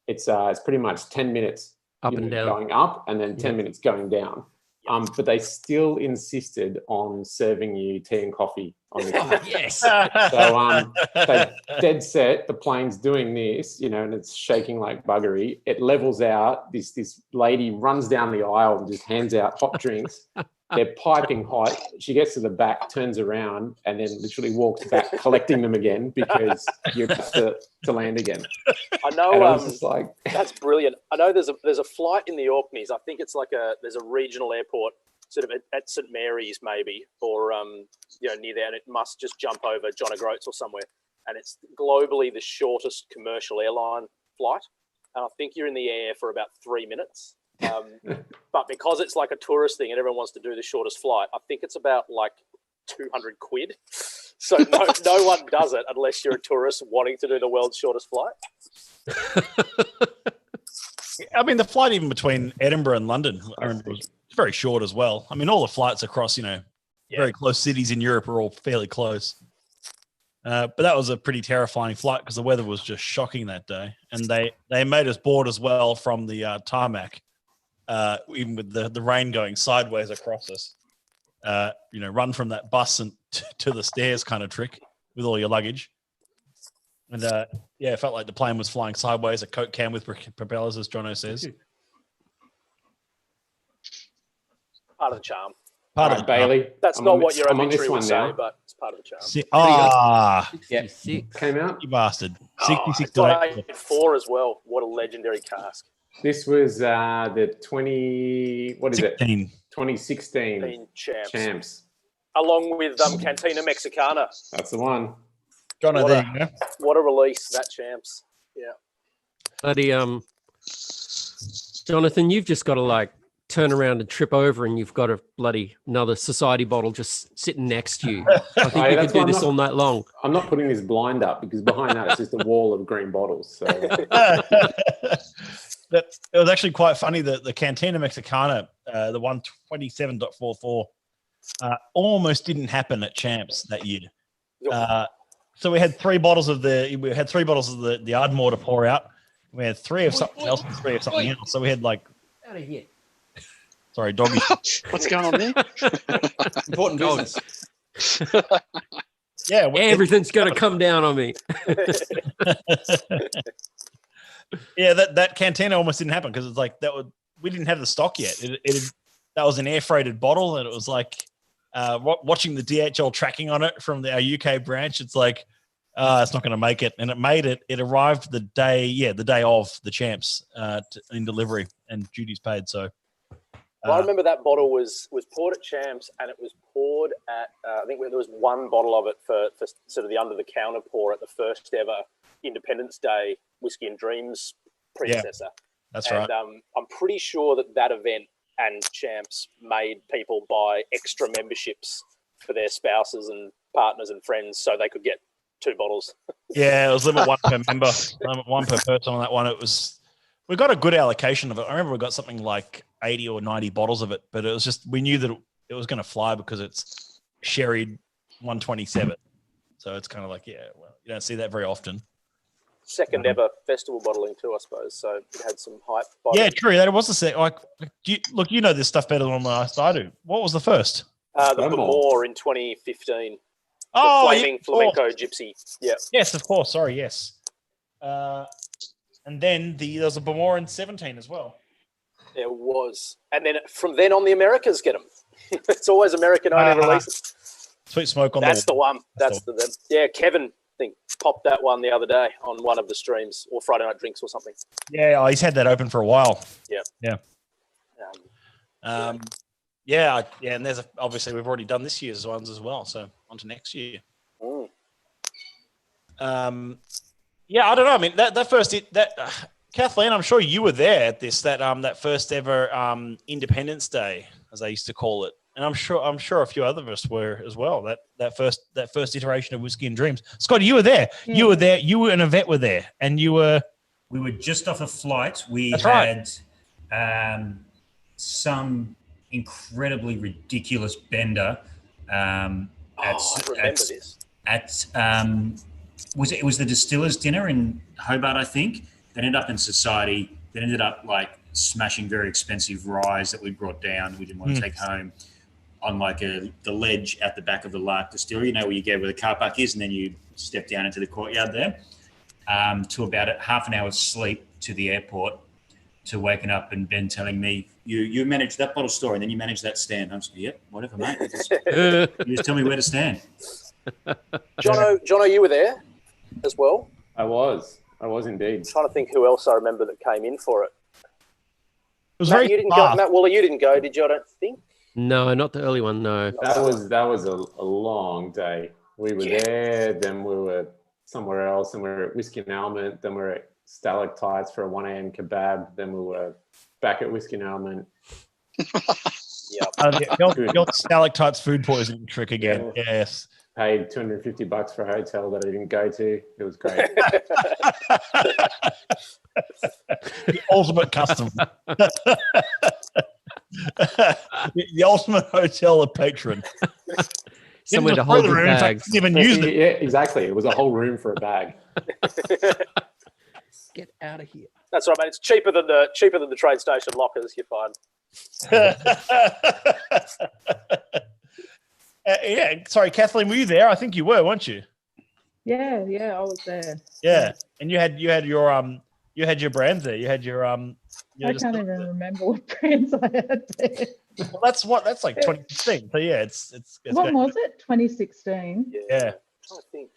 Speaker 3: it's pretty much 10 minutes
Speaker 5: up and down,
Speaker 3: going up, and then 10 minutes going down. But they still insisted on serving you tea and coffee on the plane.
Speaker 5: Yes.
Speaker 3: So they dead set, the plane's doing this, and it's shaking like buggery. It levels out. This lady runs down the aisle and just hands out hot drinks. They're piping hot. She gets to the back, turns around, and then literally walks back, collecting them again because you're about to land again.
Speaker 6: I know.
Speaker 3: And I was just like,
Speaker 6: that's brilliant. I know there's a flight in the Orkneys. I think it's there's a regional airport, sort of at St Mary's maybe, or near there, and it must just jump over John O'Groats or somewhere. And it's globally the shortest commercial airline flight. And I think you're in the air for about 3 minutes. But because it's like a tourist thing and everyone wants to do the shortest flight, I think it's about like 200 quid. So no one does it unless you're a tourist wanting to do the world's shortest flight.
Speaker 1: I mean, the flight even between Edinburgh and London, I remember, was very short as well. I mean, all the flights across, very close cities in Europe are all fairly close. But that was a pretty terrifying flight because the weather was just shocking that day. And they made us board as well from the tarmac, even with the rain going sideways across us. Run from that bus and to the stairs kind of trick with all your luggage. And it felt like the plane was flying sideways, a Coke can with propellers, as Jono says.
Speaker 6: Part of the charm.
Speaker 3: Part of Bailey.
Speaker 6: That's not what your obituary would say, but it's part of the charm.
Speaker 3: 66 came out.
Speaker 1: You bastard. 66
Speaker 6: to 4 as well. What a legendary cask.
Speaker 3: This was the 2016 champs.
Speaker 6: Along with Cantina Mexicana.
Speaker 3: That's the one.
Speaker 1: Jono, there you go.
Speaker 6: What a release, that champs. Yeah.
Speaker 5: Bloody Jonathan, you've just got to turn around and trip over, and you've got another society bottle just sitting next to you. I think you could do this all night long.
Speaker 3: I'm not putting this blind up because behind that it's just a wall of green bottles. So.
Speaker 1: It was actually quite funny that the Cantina Mexicana, the 127.44, almost didn't happen at Champs that year. So we had 3 bottles of the Ardmore to pour out. We had 3 of something else and 3 of something else. So we had out
Speaker 5: of here.
Speaker 1: Sorry, doggy.
Speaker 4: What's going on there?
Speaker 2: Important business.
Speaker 1: Yeah,
Speaker 5: everything's going to come down on me.
Speaker 1: Yeah, that cantina almost didn't happen because it's like we didn't have the stock yet. That was an air freighted bottle, and it was like watching the DHL tracking on it from our UK branch. It's like it's not going to make it, and it made it. It arrived the day of the champs in delivery and duties paid. So.
Speaker 6: I remember that bottle was poured at Champs, and it was poured at I think there was one bottle of it for sort of the under the counter pour at the first ever Independence Day Whiskey and Dreams predecessor.
Speaker 1: Yeah, that's right.
Speaker 6: I'm pretty sure that event and Champs made people buy extra memberships for their spouses and partners and friends so they could get 2 bottles.
Speaker 1: Yeah, it was limit 1 per member, limit 1 per person on that one. We got a good allocation of it. I remember we got something like 80 or 90 bottles of it, but it was just, we knew that it was going to fly because it's sherried 127. So it's kind of like, yeah, well, you don't see that very often.
Speaker 6: Second ever festival bottling too, I suppose. So it had some hype.
Speaker 1: Yeah, true. That was the second. Like, you know this stuff better than I do. What was the first?
Speaker 6: The Bamor in 2015.
Speaker 1: Oh,
Speaker 6: the Flaming Flamenco Gypsy. Yeah.
Speaker 1: Yes, of course. Sorry, yes. And then there was a Bamor in 17 as well.
Speaker 6: There was. And then from then on, the Americas get them. It's always American-only releases.
Speaker 1: Sweet Smoke on
Speaker 6: That's the one. That's the yeah, Kevin, I think, popped that one the other day on one of the streams, or Friday Night Drinks or something.
Speaker 1: Yeah, he's had that open for a while.
Speaker 6: Yeah.
Speaker 1: Yeah. And there's obviously we've already done this year's ones as well, so on to next year. Yeah, I don't know. I mean, that first Kathleen, I'm sure you were there at that first ever Independence Day, as they used to call it, and I'm sure a few other of us were as well. That first iteration of Whiskey and Dreams. Scott, you were there. Yeah. You were there. You and Yvette were there, and you were.
Speaker 7: We were just off a flight.
Speaker 1: That's right.
Speaker 7: Some incredibly ridiculous bender.
Speaker 6: I remember this.
Speaker 7: It was the Distillers Dinner in Hobart, I think. That ended up in Society. That ended up like smashing very expensive ryes that we brought down. We didn't want to take home on like the ledge at the back of the Lark Distillery. You know where you go where the car park is, and then you step down into the courtyard there. To about half an hour's sleep to the airport, to waking up and Ben telling me, you manage that bottle store and then you manage that stand. I'm like, yep, whatever, mate. You just tell me where to stand.
Speaker 6: Jono, you were there as well?
Speaker 3: I was indeed.
Speaker 6: I'm trying to think who else I remember that came in for it.
Speaker 1: It was
Speaker 6: Matt, Matt Wooler, you didn't go, did you? I don't think.
Speaker 5: No, not the early one. No.
Speaker 3: That was a long day. We were there, then we were somewhere else, and we were at Whiskey and Almond, then we were at Stalactites for a 1 a.m. kebab, then we were back at Whiskey and Almond.
Speaker 1: Your Stalactites food poisoning trick again. Yeah. Yes.
Speaker 3: Paid $250 for a hotel that I didn't go to. It was great.
Speaker 1: The ultimate custom. The ultimate hotel of patron.
Speaker 5: Somewhere to hold your bags.
Speaker 1: Didn't even use it.
Speaker 3: Yeah, exactly. It was a whole room for a bag.
Speaker 5: Get out of here.
Speaker 6: That's right, mate. It's cheaper than the train station lockers, you find.
Speaker 1: Yeah, sorry, Kathleen, were you there? I think you were, weren't you?
Speaker 8: Yeah, I was there.
Speaker 1: Yeah, and you had your brands there. You had your
Speaker 8: I can't even remember what brands I had there.
Speaker 1: Well, that's like 2016. So yeah, it's
Speaker 8: what was it? 2016.
Speaker 1: Yeah.
Speaker 6: I think.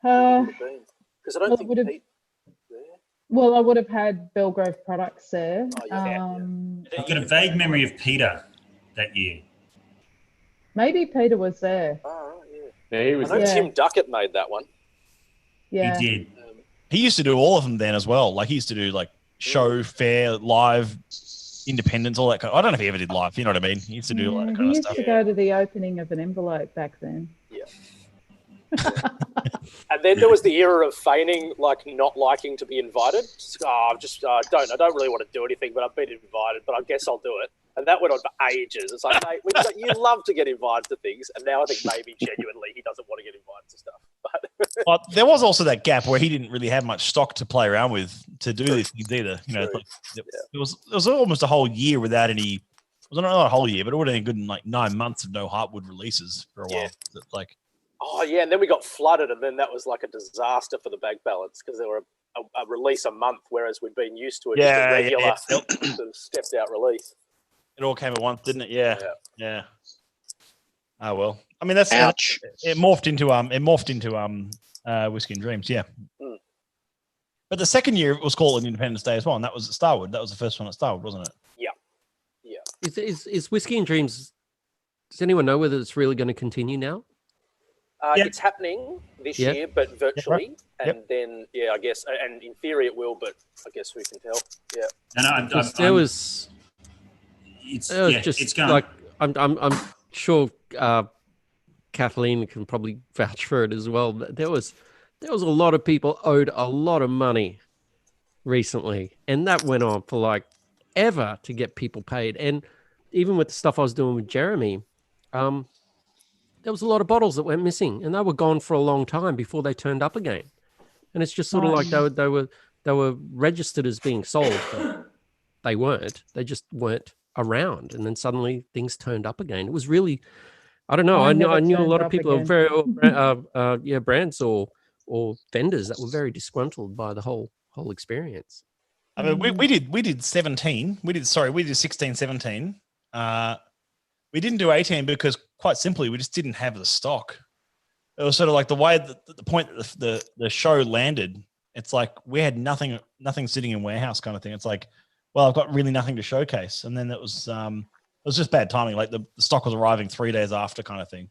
Speaker 8: Because I don't think Pete there. Well, I would have had Belgrave products there.
Speaker 7: I've got a vague memory of Peter that year.
Speaker 8: Maybe Peter was there.
Speaker 6: Oh, yeah.
Speaker 3: Yeah, he was.
Speaker 6: I know Tim Duckett made that one.
Speaker 8: Yeah,
Speaker 7: he did.
Speaker 1: He used to do all of them then as well. Like he used to do like show, fair, live, independence, all that kind of. I don't know if he ever did live. You know what I mean? He used to do all that kind of stuff.
Speaker 8: He used to go to the opening of an envelope back then.
Speaker 6: Yeah. And then there was the era of feigning, like not liking to be invited. I don't really want to do anything, but I've been invited, but I guess I'll do it. And that went on for ages. It's like, mate, you love to get invited to things, and now I think maybe genuinely he doesn't want to get invited to stuff.
Speaker 1: Well, there was also that gap where he didn't really have much stock to play around with to do these things either. You know, it was almost a whole year without any. It was not a whole year, but it would have been good in like 9 months of no Heartwood releases for a while. It's like
Speaker 6: Oh yeah, and then we got flooded, and then that was like a disaster for the bank balance because there were a release a month, whereas we'd been used to it just a regular sort of stepped out release.
Speaker 1: It all came at once, didn't it? Yeah. Oh well. I mean, that's
Speaker 4: ouch.
Speaker 1: It morphed into Whiskey and Dreams, yeah.
Speaker 6: Mm.
Speaker 1: But the second year it was called an Independence Day as well, and that was at Starwood. That was the first one at Starwood, wasn't it?
Speaker 6: Yeah.
Speaker 5: Is Whiskey and Dreams? Does anyone know whether it's really going to continue now?
Speaker 6: It's happening this year, but virtually, and then I guess, and in theory it will, but I guess who can tell? Yeah.
Speaker 7: No, it's going.
Speaker 5: Like I'm sure Kathleen can probably vouch for it as well. But there was a lot of people owed a lot of money recently, and that went on for like ever to get people paid. And even with the stuff I was doing with Jeremy, there was a lot of bottles that went missing, and they were gone for a long time before they turned up again. And it's just sort of like they were registered as being sold, but they weren't. They just weren't around, and then suddenly things turned up again. It was really, I don't know. I knew a lot of people are very brands or vendors that were very disgruntled by the whole experience.
Speaker 1: I mean, we did 17. We did 16, 17. We didn't do 18 because quite simply we just didn't have the stock. It was sort of like the way the point that the show landed. It's like we had nothing sitting in warehouse kind of thing. It's like, well, I've got really nothing to showcase, and then it was just bad timing. Like the stock was arriving 3 days after, kind of thing.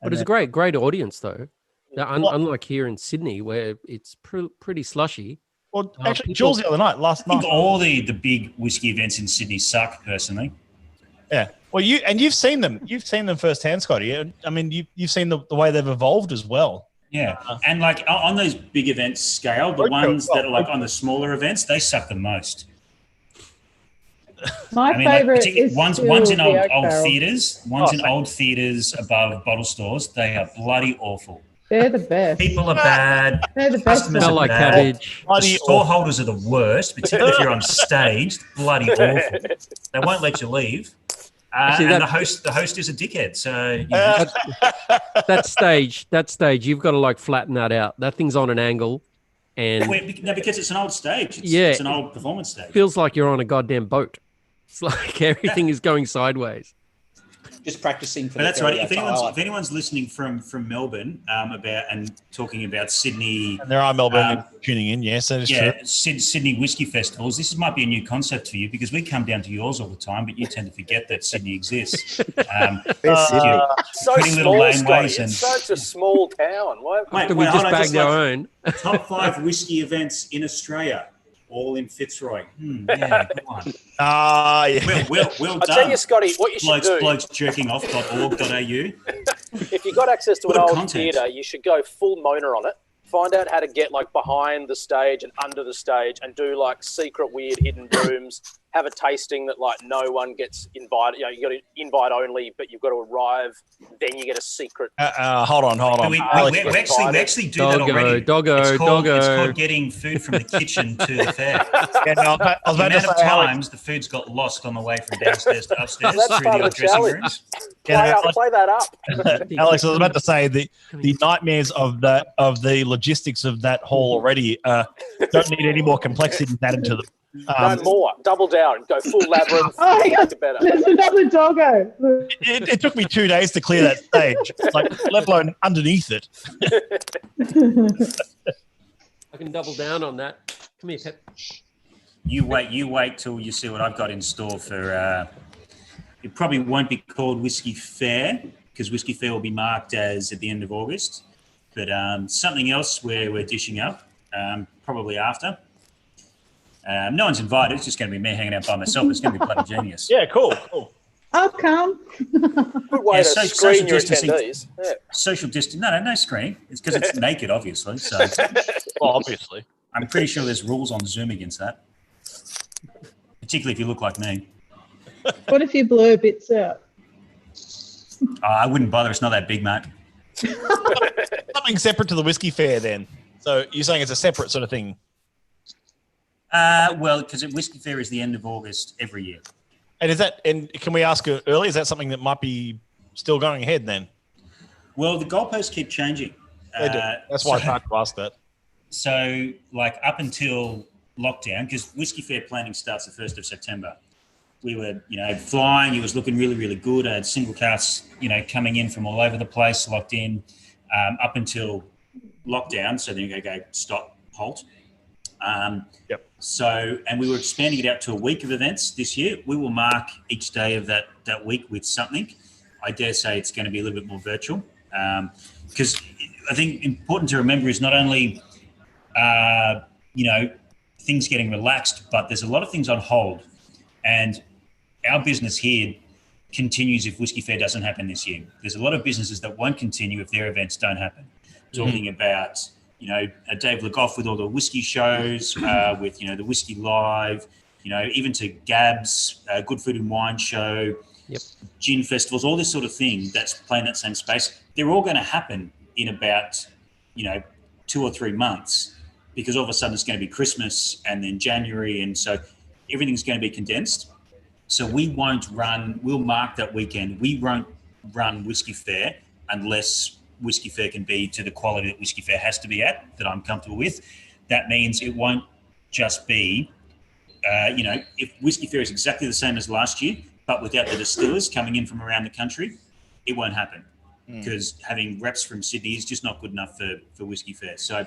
Speaker 5: But it's a great audience though. Unlike here in Sydney where it's pretty slushy.
Speaker 1: Well, actually, Jules the other night, last night.
Speaker 7: I think all the big whiskey events in Sydney suck, personally.
Speaker 1: Yeah. Well, you've seen them. You've seen them firsthand, Scotty. I mean, you've seen the way they've evolved as well.
Speaker 7: Yeah, and like on those big events scale, the ones that are like on the smaller events, they suck the most.
Speaker 8: My favorite is
Speaker 7: ones in old theaters. Ones in old theaters above bottle stores. They are bloody awful.
Speaker 8: They're the best.
Speaker 7: People are bad.
Speaker 8: They're the best.
Speaker 5: Smell like cabbage.
Speaker 7: The store holders are the worst, particularly if you're on stage. Bloody awful. They won't let you leave. And the host is a dickhead. So
Speaker 5: that stage, you've got to like flatten that out. That thing's on an angle, and
Speaker 7: because it's an old stage. It's an old performance stage.
Speaker 5: Feels like you're on a goddamn boat. It's like everything is going sideways.
Speaker 2: Just practicing for.
Speaker 7: That's right. If anyone's listening from Melbourne and talking about Sydney,
Speaker 1: and there are Melbourne tuning in. Yes, that is true.
Speaker 7: Sydney whiskey festivals. This might be a new concept for you because we come down to yours all the time, but you tend to forget that Sydney exists.
Speaker 6: So small, Scotty. It's such a small town.
Speaker 5: We just bagged our own.
Speaker 7: Top 5 whiskey events in Australia. All in Fitzroy. Yeah, good one.
Speaker 1: Yeah.
Speaker 7: Well
Speaker 6: I'll
Speaker 7: done.
Speaker 6: tell you, Scotty, what you should do.
Speaker 7: Blokesjerkingoff.org.au.
Speaker 6: If you got access to an old theatre, you should go full Mona on it. Find out how to get like behind the stage and under the stage and do like secret weird hidden rooms. Have a tasting that like no one gets invited. You got to invite only, but you've got to arrive. Then you get a secret.
Speaker 1: Hold on.
Speaker 7: We actually do that already. It's called getting food from the kitchen to the fair.
Speaker 1: I was about to say,
Speaker 7: times the food's got lost on the way from downstairs to upstairs through the dressing rooms.
Speaker 6: Play that up.
Speaker 1: Alex, I was about to say the nightmares of the logistics of that hall already don't need any more complexity added to them.
Speaker 6: No more. Double down. Go full labyrinth. Better.
Speaker 8: There's another doggo.
Speaker 1: It took me 2 days to clear that stage, let alone underneath it.
Speaker 5: I can double down on that. Come here, Pep.
Speaker 7: You wait till you see what I've got in store for. It probably won't be called Whiskey Fair because Whiskey Fair will be marked as at the end of August, but something else where we're dishing up probably after. No one's invited. It's just going to be me hanging out by myself. It's going to be bloody genius.
Speaker 1: Yeah, cool.
Speaker 8: I'll come.
Speaker 6: Good way to screen your attendees. Yeah.
Speaker 7: Social distancing. No screen. It's because it's naked, obviously. So,
Speaker 1: obviously.
Speaker 7: I'm pretty sure there's rules on Zoom against that, particularly if you look like me.
Speaker 8: What if you blur bits out?
Speaker 7: I wouldn't bother. It's not that big, mate.
Speaker 1: Something separate to the Whiskey Fair, then. So you're saying it's a separate sort of thing?
Speaker 7: Well, because Whiskey Fair is the end of August every year.
Speaker 1: And can we ask early? Is that something that might be still going ahead then?
Speaker 7: Well, the goalposts keep changing.
Speaker 1: They do. That's why I tried to ask that.
Speaker 7: So, like up until lockdown, because Whiskey Fair planning starts the 1st of September, we were, flying. It was looking really, really good. I had single casts, coming in from all over the place, locked in, up until lockdown. So then you go stop, halt.
Speaker 1: Yep.
Speaker 7: So, and we were expanding it out to a week of events this year. We will mark each day of that week with something. I dare say it's going to be a little bit more virtual, because I think important to remember is not only, things getting relaxed, but there's a lot of things on hold. And our business here continues if Whiskey Fair doesn't happen this year. There's a lot of businesses that won't continue if their events don't happen. Talking about, Dave Legoff with all the whiskey shows, with, the Whiskey Live, even to Gab's Good Food and Wine Show, gin festivals, all this sort of thing that's playing that same space. They're all going to happen in about, 2 or 3 months, because all of a sudden it's going to be Christmas and then January. And so everything's going to be condensed. So we'll mark that weekend. We won't run Whiskey Fair unless Whiskey Fair can be to the quality that Whiskey Fair has to be at, that I'm comfortable with. That means it won't just be, if Whiskey Fair is exactly the same as last year, but without the distillers coming in from around the country, it won't happen, because having reps from Sydney is just not good enough for Whiskey Fair. So,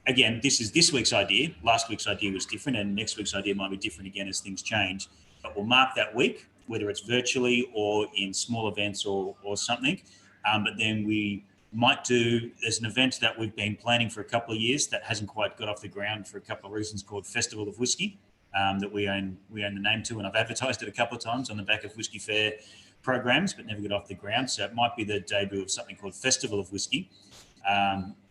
Speaker 7: again, this is this week's idea. Last week's idea was different, and next week's idea might be different again as things change. But we'll mark that week, whether it's virtually or in small events or something. But then we might do, there's an event that we've been planning for a couple of years that hasn't quite got off the ground for a couple of reasons, called Festival of Whiskey, that we own the name to, and I've advertised it a couple of times on the back of Whiskey Fair programs, but never got off the ground. So it might be the debut of something called Festival of Whiskey,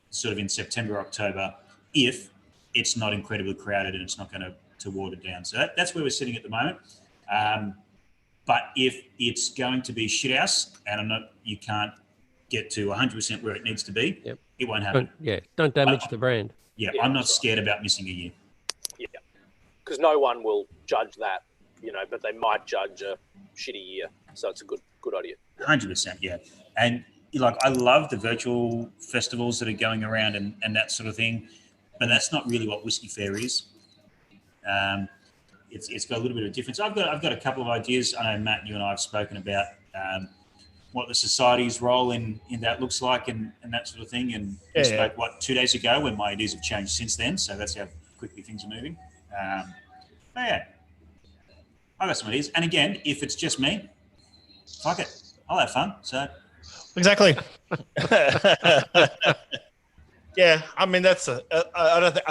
Speaker 7: sort of in September, October, if it's not incredibly crowded and it's not going to water down. So that's where we're sitting at the moment. But if it's going to be shithouse and you can't get to 100% where it needs to be, it won't happen.
Speaker 5: Don't damage the brand.
Speaker 7: I'm not scared about missing a year.
Speaker 6: Yeah, because no one will judge that, but they might judge a shitty year. So it's a good idea.
Speaker 7: 100%, yeah. And I love the virtual festivals that are going around and that sort of thing, but that's not really what Whiskey Fair is. It's got a little bit of a difference. I've got a couple of ideas. I know, Matt, you and I have spoken about what the society's role in that looks like and that sort of thing. And we spoke, 2 days ago, when my ideas have changed since then. So that's how quickly things are moving. I've got some ideas. And again, if it's just me, fuck it, I'll have fun. So
Speaker 1: exactly. Yeah, I mean I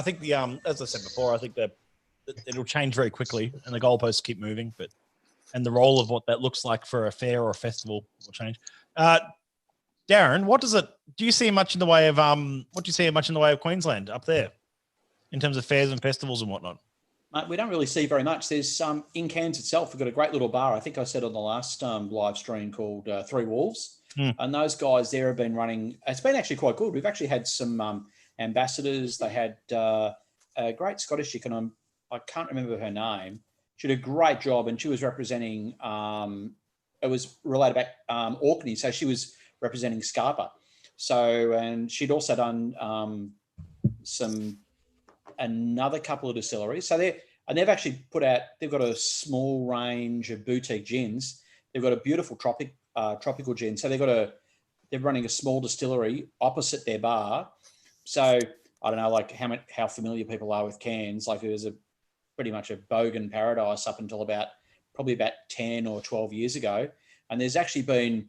Speaker 1: think the as I said before, I think that it'll change very quickly, and the goalposts keep moving, and the role of what that looks like for a fair or a festival will change. Darren, do you see much in the way of Queensland up there in terms of fairs and festivals and whatnot?
Speaker 2: We don't really see very much. There's in Cairns itself, we've got a great little bar. I think I said on the last live stream, called Three Wolves. And those guys there have been running. It's been actually quite good. We've actually had some ambassadors. They had a great Scottish chick, and I can't remember her name. She did a great job, and she was representing. It was related back Orkney, so she was representing Scarpa. So, and she'd also done another couple of distilleries. So they've actually put out. They've got a small range of boutique gins. They've got a beautiful tropical gin. So they're running a small distillery opposite their bar. So I don't know, how familiar people are with Cairns. It was pretty much a bogan paradise up until probably about 10 or 12 years ago. And there's actually been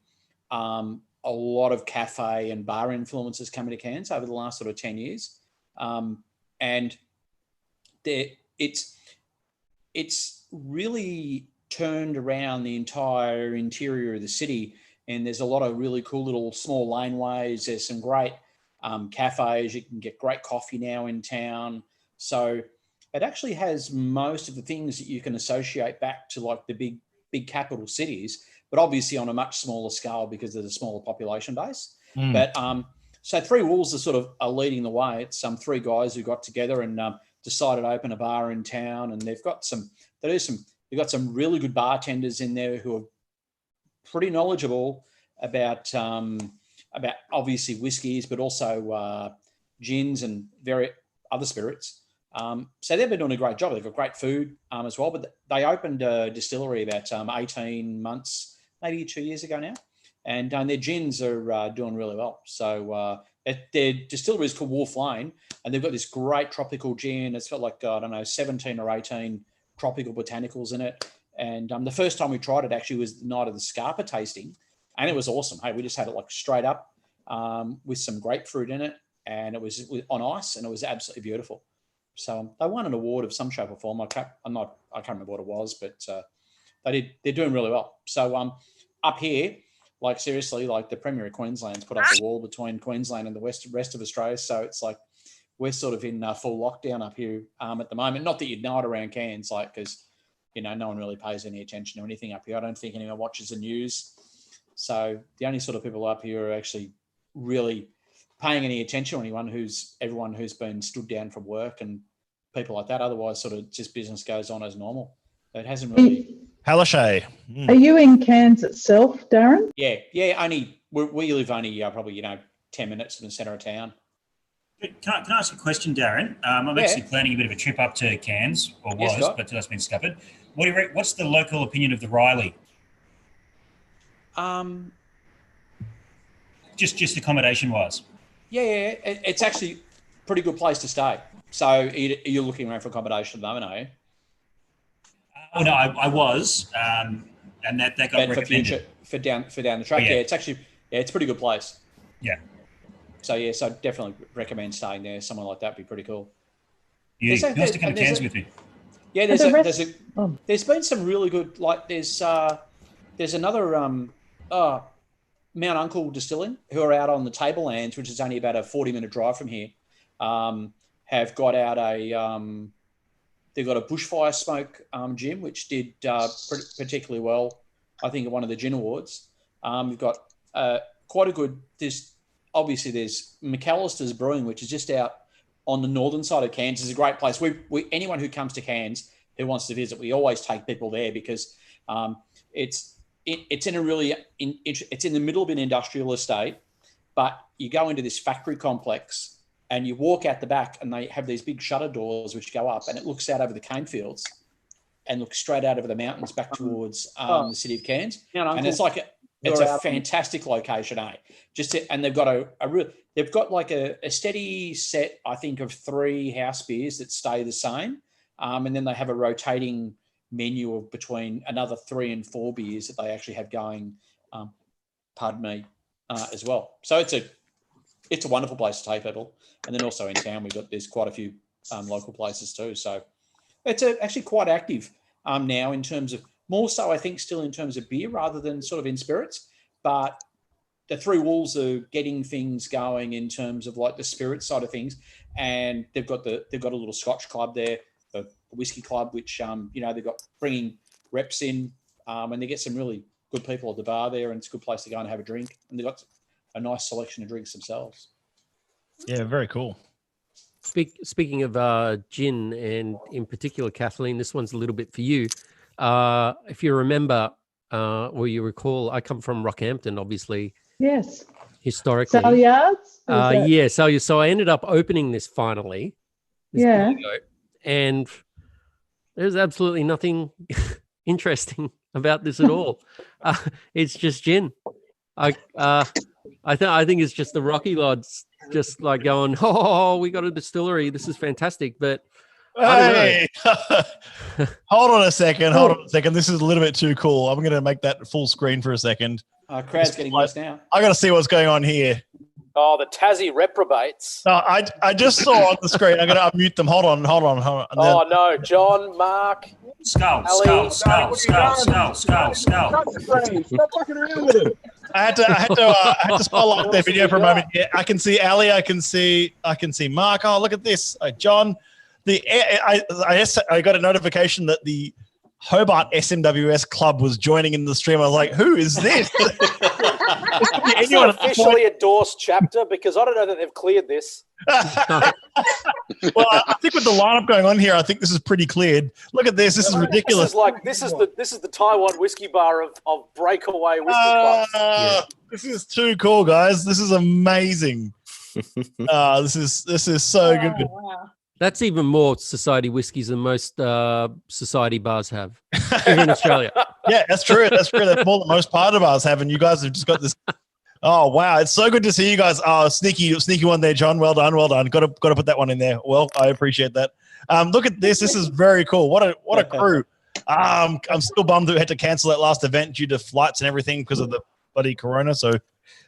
Speaker 2: a lot of cafe and bar influences coming to Cairns over the last sort of 10 years. And it's really turned around the entire interior of the city, and there's a lot of really cool little small laneways. There's some great cafes. You can get great coffee now in town. So it actually has most of the things that you can associate back to the big capital cities, but obviously on a much smaller scale because of the smaller population base. But so Three Wolves are leading the way. It's three guys who got together and decided to open a bar in town, and they've got some really good bartenders in there who are pretty knowledgeable about obviously whiskies, but also gins and very other spirits. So they've been doing a great job. They've got great food as well. But they opened a distillery about 18 months, maybe 2 years ago now, and their gins are doing really well. So their distillery is called Wolf Lane, and they've got this great tropical gin. It's got like, I don't know, 17 or 18 tropical botanicals in it. And the first time we tried it actually was the night of the Scarpa tasting, and it was awesome. Hey, we just had it like straight up with some grapefruit in it, and it was on ice, and it was absolutely beautiful. So they won an award of some shape or form. I can't remember what it was, but they're doing really well. So up here, like seriously, like the Premier of Queensland's put up a wall between Queensland and the rest of Australia. So it's like we're sort of in full lockdown up here at the moment. Not that you'd know it around Cairns, like, because no one really pays any attention to anything up here. I don't think anyone watches the news. So the only sort of people up here are actually really paying any attention to everyone who's been stood down from work and people like that. Otherwise, sort of just business goes on as normal. It hasn't really.
Speaker 1: Palaszczuk.
Speaker 8: Are you in Cairns itself, Darren?
Speaker 2: Yeah. Only we live only probably 10 minutes from the centre of town.
Speaker 7: Can I ask a question, Darren? I'm actually planning a bit of a trip up to Cairns, but that's been scuppered. What's the local opinion of the Riley? Just accommodation wise.
Speaker 2: Yeah, it's actually a pretty good place to stay. So you're looking around for accommodation at the moment, are you?
Speaker 7: Oh no, I was, and that got recommended.
Speaker 2: For future, for down the track. Yeah, it's actually it's a pretty good place.
Speaker 7: Yeah.
Speaker 2: So so definitely recommend staying there. Somewhere like that would be pretty cool.
Speaker 7: Yeah, who wants to come to Cairns with me?
Speaker 2: Yeah, there's been some really good, like there's another Mount Uncle Distilling, who are out on the Tablelands, which is only about a 40-minute drive from here, have got out they've got a bushfire smoke gin, which did particularly well, I think, at one of the gin awards. We've got quite a good, there's McAllister's Brewing, which is just out on the northern side of Cairns. Is a great place. Anyone who comes to Cairns who wants to visit, we always take people there because it's in a really it's in the middle of an industrial estate, but you go into this factory complex and you walk out the back, and they have these big shutter doors which go up, and it looks out over the cane fields and looks straight out over the mountains back towards the city of Cairns. And it's like it's a fantastic location, eh? And they've got they've got like a steady set, I think, of 3 house beers that stay the same, and then they have a rotating menu of between another 3 and 4 beers that they actually have going, as well. So it's a wonderful place to take people. And then also in town, there's quite a few local places too. So it's actually quite active now in terms of, more so I think still in terms of beer rather than sort of in spirits. But the Three Wolves are getting things going in terms of like the spirit side of things. And they've got a little Scotch club there, the whiskey club, which, they've got bringing reps in and they get some really good people at the bar there, and it's a good place to go and have a drink. And they've got a nice selection of drinks themselves.
Speaker 1: Yeah, very cool.
Speaker 5: Speaking of gin, and in particular, Kathleen, this one's a little bit for you. If you remember, or you recall, I come from Rockhampton, obviously.
Speaker 8: Yes.
Speaker 5: Historically.
Speaker 8: Saleyards?
Speaker 5: Yeah, so I ended up opening this finally. And there's absolutely nothing interesting about this at all. It's just gin. I think it's just the Rocky Lads just like going, oh, we got a distillery. This is fantastic. But
Speaker 1: hey, hold on a second. This is a little bit too cool. I'm going to make that full screen for a second.
Speaker 2: Crowd's getting worse now.
Speaker 1: I got to see what's going on here.
Speaker 6: Oh, the Tassie reprobates.
Speaker 1: No, I just saw on the screen. I'm going to unmute them. Hold on.
Speaker 6: Oh, no. John, Mark.
Speaker 7: Skull.
Speaker 1: Stop fucking around with him. I had to spotlight their video for a moment. Yeah, I can see Ali. I can see Mark. Oh, look at this, John. I got a notification that the Hobart SMWS club was joining in the stream. I was like, who is this?
Speaker 6: It's not officially a Dorse chapter because I don't know that they've cleared this.
Speaker 1: Well, I think with the lineup going on here, I think this is pretty cleared. Look at this. This is ridiculous.
Speaker 6: This is the Taiwan whiskey bar of breakaway whiskey clubs.
Speaker 1: This is too cool, guys. This is amazing. This is so good.
Speaker 8: Wow.
Speaker 5: That's even more society whiskeys than most society bars have here in Australia.
Speaker 1: Yeah, that's true. That's true. That's more than most party bars have, and you guys have just got this. Oh wow, it's so good to see you guys. Oh, sneaky one there, John. Well done. Got to put that one in there. Well, I appreciate that. Look at this. This is very cool. What a crew. I'm still bummed that we had to cancel that last event due to flights and everything because of the bloody corona. So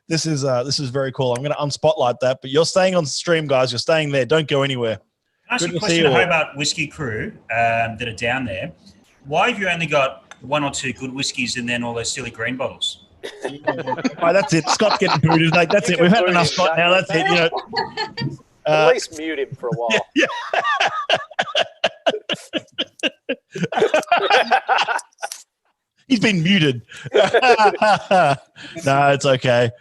Speaker 1: this is very cool. I'm going to unspotlight that. But you're staying on stream, guys. You're staying there. Don't go anywhere.
Speaker 7: Can I ask you a question to Hobart Whiskey crew that are down there? Why have you only got one or two good whiskies and then all those silly green bottles?
Speaker 1: Oh, that's it. Scott's getting booted. Like, that's it. We've had enough Scott now. That's it. You know.
Speaker 6: At least mute him for a while.
Speaker 1: Yeah. He's been muted. No, it's okay.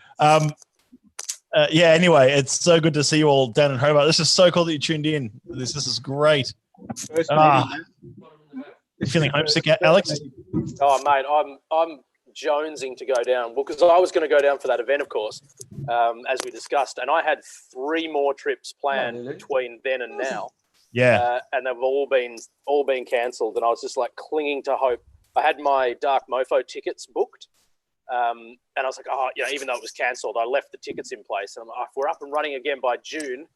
Speaker 1: Anyway, it's so good to see you all down in Hobart. This is so cool that you tuned in. This is great. You feeling homesick, Alex?
Speaker 6: Oh, mate, I'm jonesing to go down. Well, because I was going to go down for that event, of course, as we discussed, and I had 3 more trips planned between then and now.
Speaker 1: Yeah.
Speaker 6: And they've all been cancelled, and I was just like clinging to hope. I had my Dark Mofo tickets booked. And I was like, even though it was cancelled, I left the tickets in place. And I'm like, if we're up and running again by June,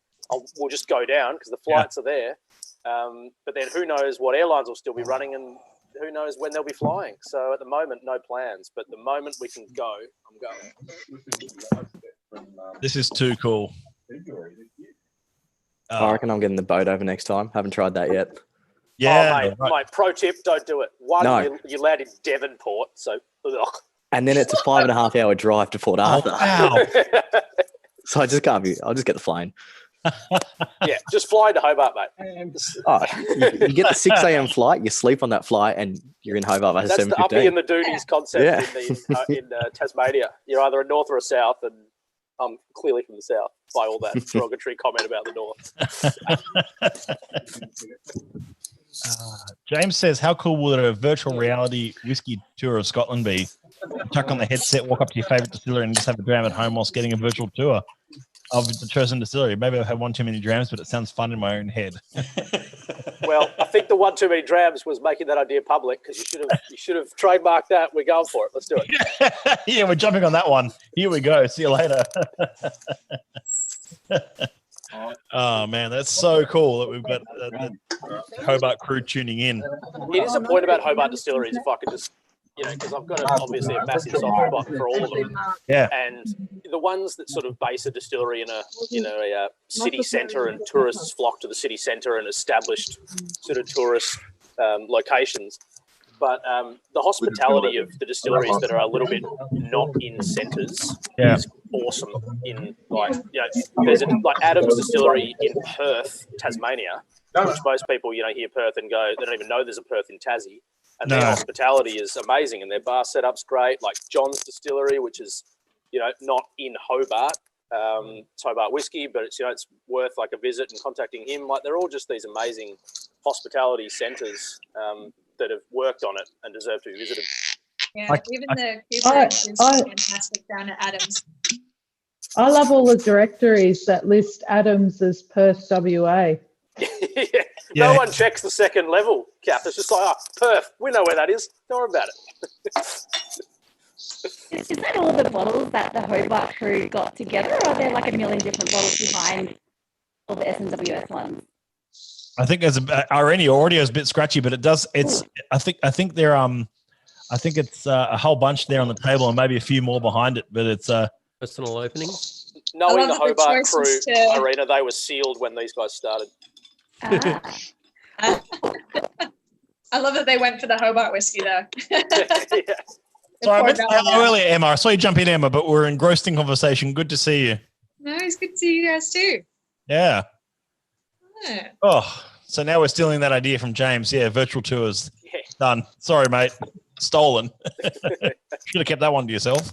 Speaker 6: we'll just go down because the flights are there. But then who knows what airlines will still be running and who knows when they'll be flying. So at the moment, no plans. But the moment we can go, I'm going.
Speaker 1: This is too cool.
Speaker 10: I reckon I'm getting the boat over next time. Haven't tried that yet.
Speaker 1: Yeah.
Speaker 6: Mate, pro tip, don't do it. You're allowed in Devonport. So, ugh.
Speaker 10: And then it's a 5.5 hour drive to Port Arthur.
Speaker 1: Wow.
Speaker 10: So I just can't be. I'll just get the plane.
Speaker 6: Yeah, just fly to Hobart, mate.
Speaker 10: You get the 6 a.m. flight. You sleep on that flight, and you're in Hobart by 7:15.
Speaker 6: That's the uppy and the doonies concept in Tasmania. You're either a north or a south, and I'm clearly from the south by all that derogatory comment about the north.
Speaker 1: James says, "How cool would a virtual reality whiskey tour of Scotland be? Chuck on the headset, walk up to your favourite distillery, and just have a dram at home whilst getting a virtual tour of the chosen distillery. Maybe I've had one too many drams, but it sounds fun in my own head."
Speaker 6: Well, I think the one too many drams was making that idea public because you should have trademarked that. We're going for it. Let's do it.
Speaker 1: Yeah, we're jumping on that one. Here we go. See you later. Oh man, that's so cool that we've got the Hobart crew tuning in.
Speaker 6: It is a point about Hobart distilleries, if I could just, because I've got obviously a massive soft spot for all of them.
Speaker 1: Yeah.
Speaker 6: And the ones that sort of base a distillery in a city centre and tourists flock to the city centre and established sort of tourist locations. But the hospitality of the distilleries that are a little bit not in centres is awesome. There's like Adams Distillery in Perth, Tasmania, which most people hear Perth and go, they don't even know there's a Perth in Tassie. And their hospitality is amazing, and their bar setup's great. Like John's Distillery, which is not in Hobart. It's Hobart whiskey, but it's it's worth like a visit and contacting him. Like they're all just these amazing hospitality centres that have worked on it and deserve to be visited.
Speaker 9: Yeah, even the Cooper is fantastic down at Adams.
Speaker 8: I love all the directories that list Adams as Perth, WA.
Speaker 6: No one checks the second level, Kath. It's just like, Perth, we know where that is. Don't worry about it.
Speaker 11: Is that all the bottles that the Hobart crew got together, or are there like a million different bottles behind all the SMWS ones?
Speaker 1: I think there's our audio is a bit scratchy, but it does. It's I think there I think it's a whole bunch there on the table and maybe a few more behind it, but it's
Speaker 5: personal openings.
Speaker 6: Knowing the Hobart crew arena, they were sealed when these guys started.
Speaker 9: I love that they went for the Hobart whiskey though.
Speaker 1: So I missed earlier, Emma. I saw you jump in, Emma, but we're engrossed in conversation. Good to see you.
Speaker 9: No, it's good to see you guys too.
Speaker 1: Yeah. Oh, so now we're stealing that idea from James. Yeah, virtual tours.
Speaker 6: Yeah.
Speaker 1: Done. Sorry, mate. Stolen. Should have kept that one to yourself.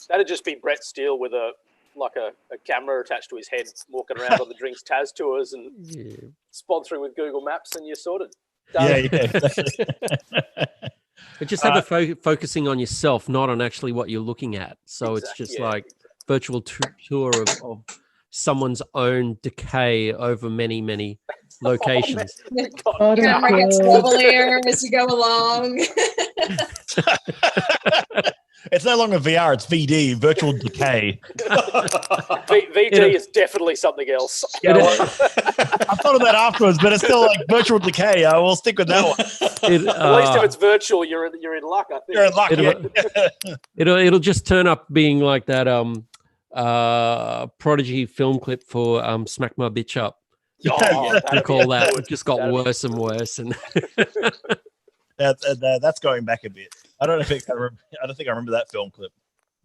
Speaker 6: That'd just be Brett Steele with a camera attached to his head, walking around on the Drinks Taz tours and sponsoring with Google Maps, and you're sorted. Done.
Speaker 1: Yeah.
Speaker 5: But just have a focusing on yourself, not on actually what you're looking at. So it's just like virtual tour of someone's own decay over many, many locations.
Speaker 9: Camera gets wobblier as you go along.
Speaker 1: It's no longer VR, it's VD, virtual decay.
Speaker 6: VD is definitely something else.
Speaker 1: Yeah, well, I thought of that afterwards, but it's still like virtual decay. I will stick with that one.
Speaker 6: At least if it's virtual, you're in luck, I think.
Speaker 1: You're in luck,
Speaker 5: it'll just turn up being like that Prodigy film clip for Smack My Bitch Up. Recall that. It just got worse and worse. And
Speaker 1: that's going back a bit. I don't think I remember that film clip,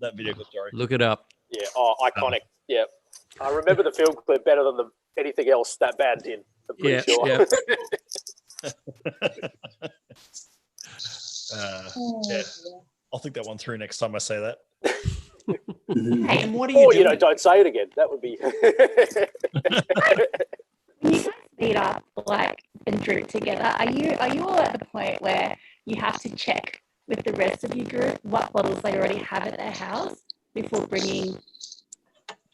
Speaker 1: that video clip. Sorry,
Speaker 5: look it up.
Speaker 6: Yeah, iconic. Yeah, I remember the film clip better than anything else that band did. I'm pretty sure.
Speaker 1: Yeah. I'll think that one through next time I say that.
Speaker 5: And what are you doing?
Speaker 6: Don't say it again. That would be.
Speaker 11: When you guys meet up, and drink together, are you all at the point where you have to check with the rest of your group what bottles they already have at their house before bringing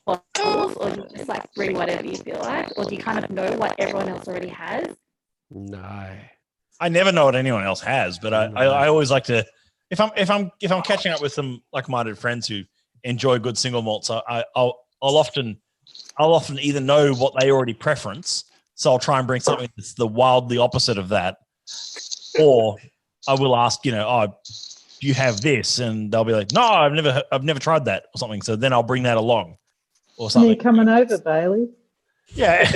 Speaker 11: bottles, or you just bring whatever you feel like, or do you kind of know what everyone else already has?
Speaker 5: No,
Speaker 1: I never know what anyone else has, but I always like to, if I'm catching up with some like-minded friends who enjoy good single malts, I'll often either know what they already preference, so I'll try and bring something that's the wildly opposite of that, or I will ask, do you have this? And they'll be like, no, I've never tried that or something. So then I'll bring that along or something.
Speaker 8: You're coming over, Bailey.
Speaker 1: Yeah.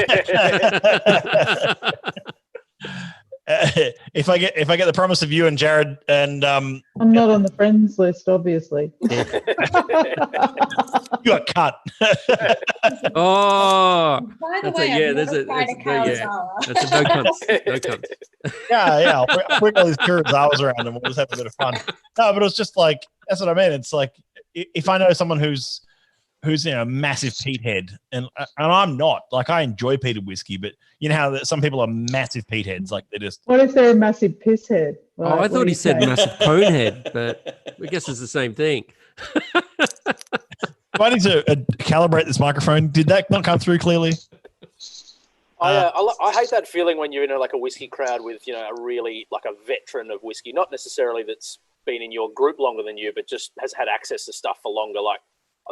Speaker 1: If I get the promise of you and Jared and
Speaker 8: I'm not on the friends list, obviously.
Speaker 1: You got cut.
Speaker 5: Oh,
Speaker 9: by the way,
Speaker 5: that's a no cunt.
Speaker 1: Yeah. I'll bring all these Kurosawas around and we'll just have a bit of fun. No, but it's just like, that's what I mean. It's like, if I know someone who's a massive peat head, and I'm not, I enjoy peated whiskey, but you know how some people are massive peat heads, they just.
Speaker 8: What if they're a massive piss head?
Speaker 5: I thought he said massive cone head, but I guess it's the same thing.
Speaker 1: Do I need to calibrate this microphone? Did that not come through clearly?
Speaker 6: I hate that feeling when you're in a whiskey crowd with a really a veteran of whiskey, not necessarily that's been in your group longer than you, but just has had access to stuff for longer.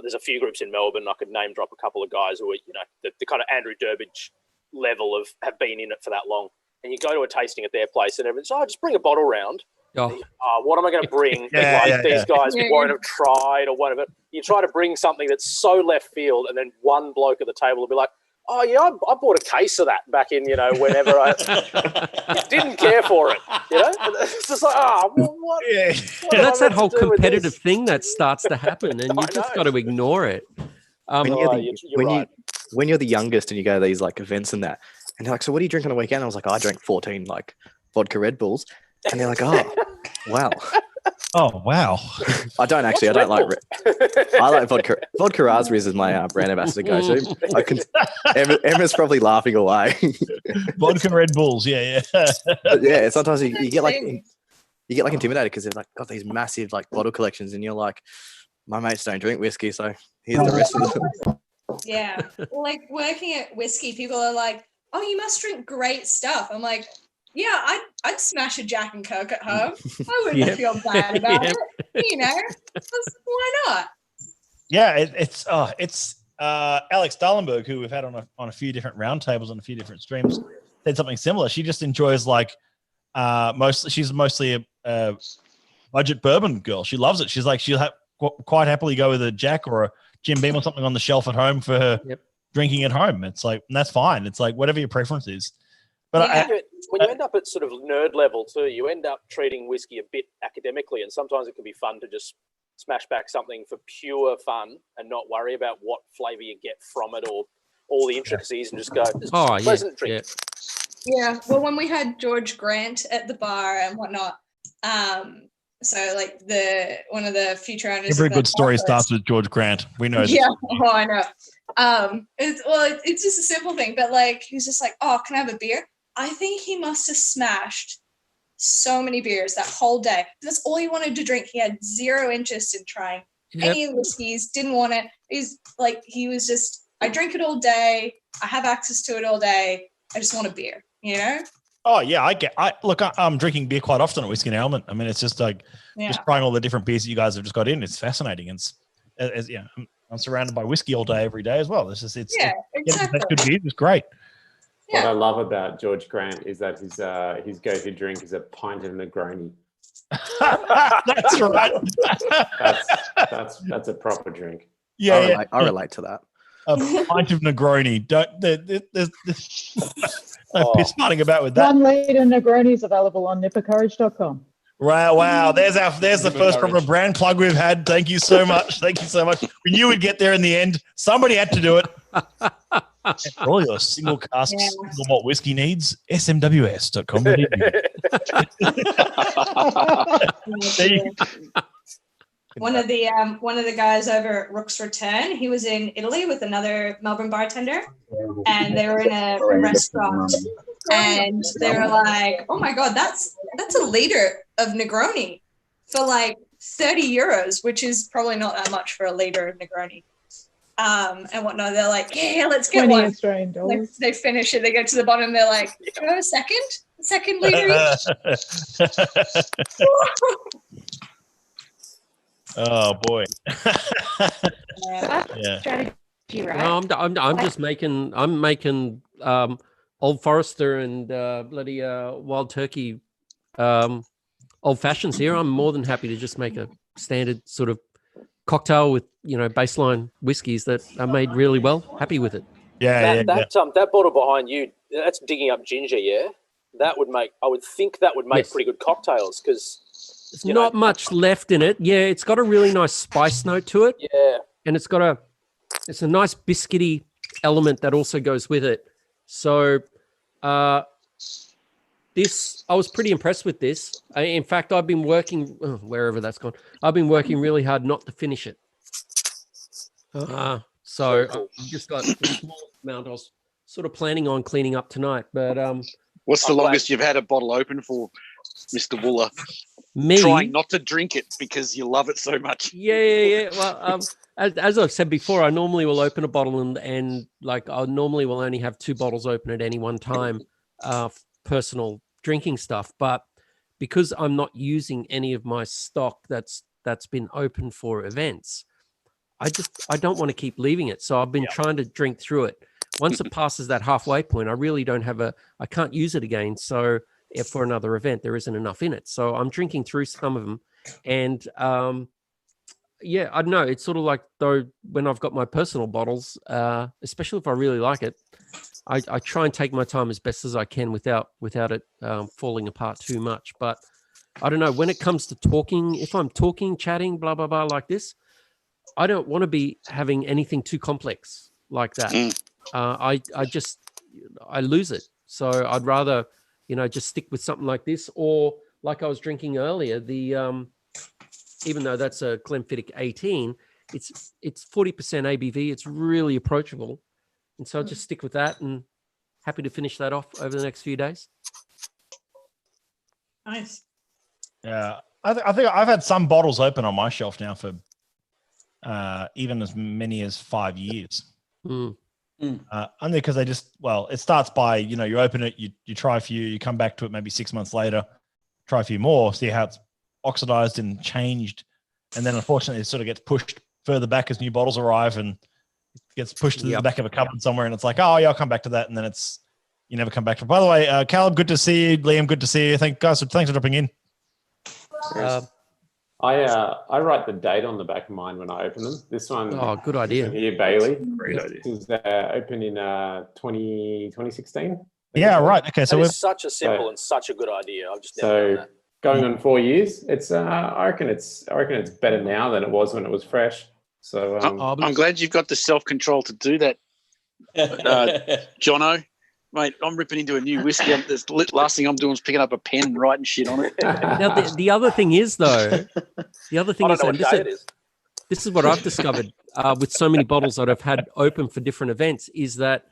Speaker 6: There's a few groups in Melbourne. I could name drop a couple of guys who are the kind of Andrew Durbridge level of have been in it for that long. And you go to a tasting at their place and everyone's, just bring a bottle round. What am I going to bring? These guys won't have tried or whatever. You try to bring something that's so left field, and then one bloke at the table will be like, oh, yeah, I bought a case of that back in, whenever I didn't care for it, It's just like, what? Yeah.
Speaker 5: That's that whole competitive thing that starts to happen, and you just got to ignore it.
Speaker 10: When you're the youngest and you go to these events and that, and they're like, so what do you drink on the weekend? I was like, I drank 14 vodka Red Bulls. And they're like, oh, wow.
Speaker 1: Oh, wow.
Speaker 10: I don't actually. I don't like. I like vodka. Vodka raspberries is my brand ambassador go-to. Emma's probably laughing away.
Speaker 1: Vodka Red Bulls, yeah.
Speaker 10: Yeah, sometimes you get intimidated because they've got these massive bottle collections, and you're like, my mates don't drink whiskey, so here's the rest of them.
Speaker 9: Yeah, working at whiskey, people are like, oh, you must drink great stuff. I'm like, yeah, I'd smash a Jack and Coke at home. I wouldn't feel bad about it. Why not?
Speaker 1: Yeah, it's Alex Dahlenberg, who we've had on a few different roundtables on a few different streams, said something similar. She just enjoys she's mostly a budget bourbon girl. She loves it. She's she'll quite happily go with a Jack or a Jim Beam or something on the shelf at home for her drinking at home. It's and that's fine. It's whatever your preference is. But
Speaker 6: when you end up at sort of nerd level too, you end up treating whiskey a bit academically, and sometimes it can be fun to just smash back something for pure fun and not worry about what flavor you get from it or all the intricacies, and just go, pleasant drink.
Speaker 9: Yeah, well, when we had George Grant at the bar and whatnot, so one of the future owners.
Speaker 1: Every good story starts with George Grant. We know.
Speaker 9: Yeah, I know. It's just a simple thing, but he's just oh, can I have a beer? I think he must have smashed so many beers that whole day. That's all he wanted to drink. He had zero interest in trying any whiskeys, didn't want it. He was just, I drink it all day. I have access to it all day. I just want a beer, you know?
Speaker 1: Oh yeah, I'm drinking beer quite often at Whiskey and Element. I mean, it's just like just trying all the different beers that you guys have just got in. It's fascinating. I'm surrounded by whiskey all day, every day as well. Exactly. Good beer is great.
Speaker 3: What I love about George Grant is that his go-to drink is a pint of Negroni.
Speaker 1: That's right.
Speaker 3: That's a proper drink.
Speaker 10: Yeah, I relate to that.
Speaker 1: A pint of Negroni. There's no piss farting about with that.
Speaker 8: 1 litre Negroni is available on nippercourage.com.
Speaker 1: Wow. There's the first proper brand plug we've had. Thank you so much. We knew we'd get there in the end. Somebody had to do it. For all your single cask, single malt whiskey needs, SMWS.com.
Speaker 9: One of the guys over at Rook's Return, he was in Italy with another Melbourne bartender, and they were in a restaurant, and they were like, "Oh my god, that's a liter of Negroni for like 30 euros, which is probably not that much for a liter of Negroni." And whatnot. They're like, yeah, let's get
Speaker 8: 20
Speaker 9: one.
Speaker 8: Australian dollars.
Speaker 9: They finish it. They go to the bottom. They're like, do you have a second liter each?
Speaker 1: Oh boy.
Speaker 11: Yeah. Strategy, right?
Speaker 5: No, I'm just making Old Forester and bloody Wild Turkey old fashions here. I'm more than happy to just make a standard sort of cocktail with baseline whiskies that are made really well. Happy with it.
Speaker 6: That bottle behind you, that's digging up ginger. Yeah, I would think that would make pretty good cocktails because
Speaker 5: there's not much left in it. Yeah, it's got a really nice spice note to it.
Speaker 6: Yeah, and
Speaker 5: it's a nice biscuity element that also goes with it. So, I was pretty impressed with this. In fact, I've been working wherever that's gone. I've been working really hard not to finish it. So I've just got a small amount I was sort of planning on cleaning up tonight. But
Speaker 4: what's the longest you've had a bottle open for, Mr. Wooler?
Speaker 5: Me
Speaker 4: trying not to drink it because you love it so much.
Speaker 5: Yeah. Well, as I've said before, I normally will open a bottle and like I normally will only have 2 bottles open at any one time, personal drinking stuff. But because I'm not using any of my stock that's been open for events, I don't want to keep leaving it. So I've been trying to drink through it. Once it passes that halfway point, I really don't have I can't use it again. So if for another event, there isn't enough in it. So I'm drinking through some of them. And I don't know. It's sort of like though when I've got my personal bottles, especially if I really like it, I try and take my time as best as I can without it falling apart too much. But I don't know, when it comes to talking, if I'm talking, chatting, blah, blah, blah, like this, I don't want to be having anything too complex like that. I lose it. So I'd rather, just stick with something like this, or like I was drinking earlier, the even though that's a Glenfiddich 18, it's 40% ABV. It's really approachable. And so I'll just stick with that and happy to finish that off over the next few days.
Speaker 9: Nice.
Speaker 1: Yeah. I think I've had some bottles open on my shelf now for even as many as 5 years. Only because it starts by, you open it, you try a few, you come back to it maybe 6 months later, try a few more, see how it's oxidized and changed. And then unfortunately it sort of gets pushed further back as new bottles arrive and it gets pushed to the back of a cupboard somewhere. And it's like, oh yeah, I'll come back to that. And then you never come back to it. By the way, Caleb, good to see you. Liam, good to see you. Thanks for dropping in.
Speaker 3: I write the date on the back of mine when I open them. This one.
Speaker 5: Oh, good idea.
Speaker 3: Here, Bailey.
Speaker 1: Great idea.
Speaker 3: This is open in 2016.
Speaker 1: Yeah, right. Okay, so
Speaker 6: it's such a simple and such a good idea. I've just never done that.
Speaker 3: Going on 4 years. It's I reckon it's better now than it was when it was fresh. So
Speaker 4: I'm glad you've got the self-control to do that, Jono. Mate, I'm ripping into a new whiskey. The last thing I'm doing is picking up a pen and writing shit on it.
Speaker 5: Now, the other thing is, though, this is what I've discovered with so many bottles that I've had open for different events, is that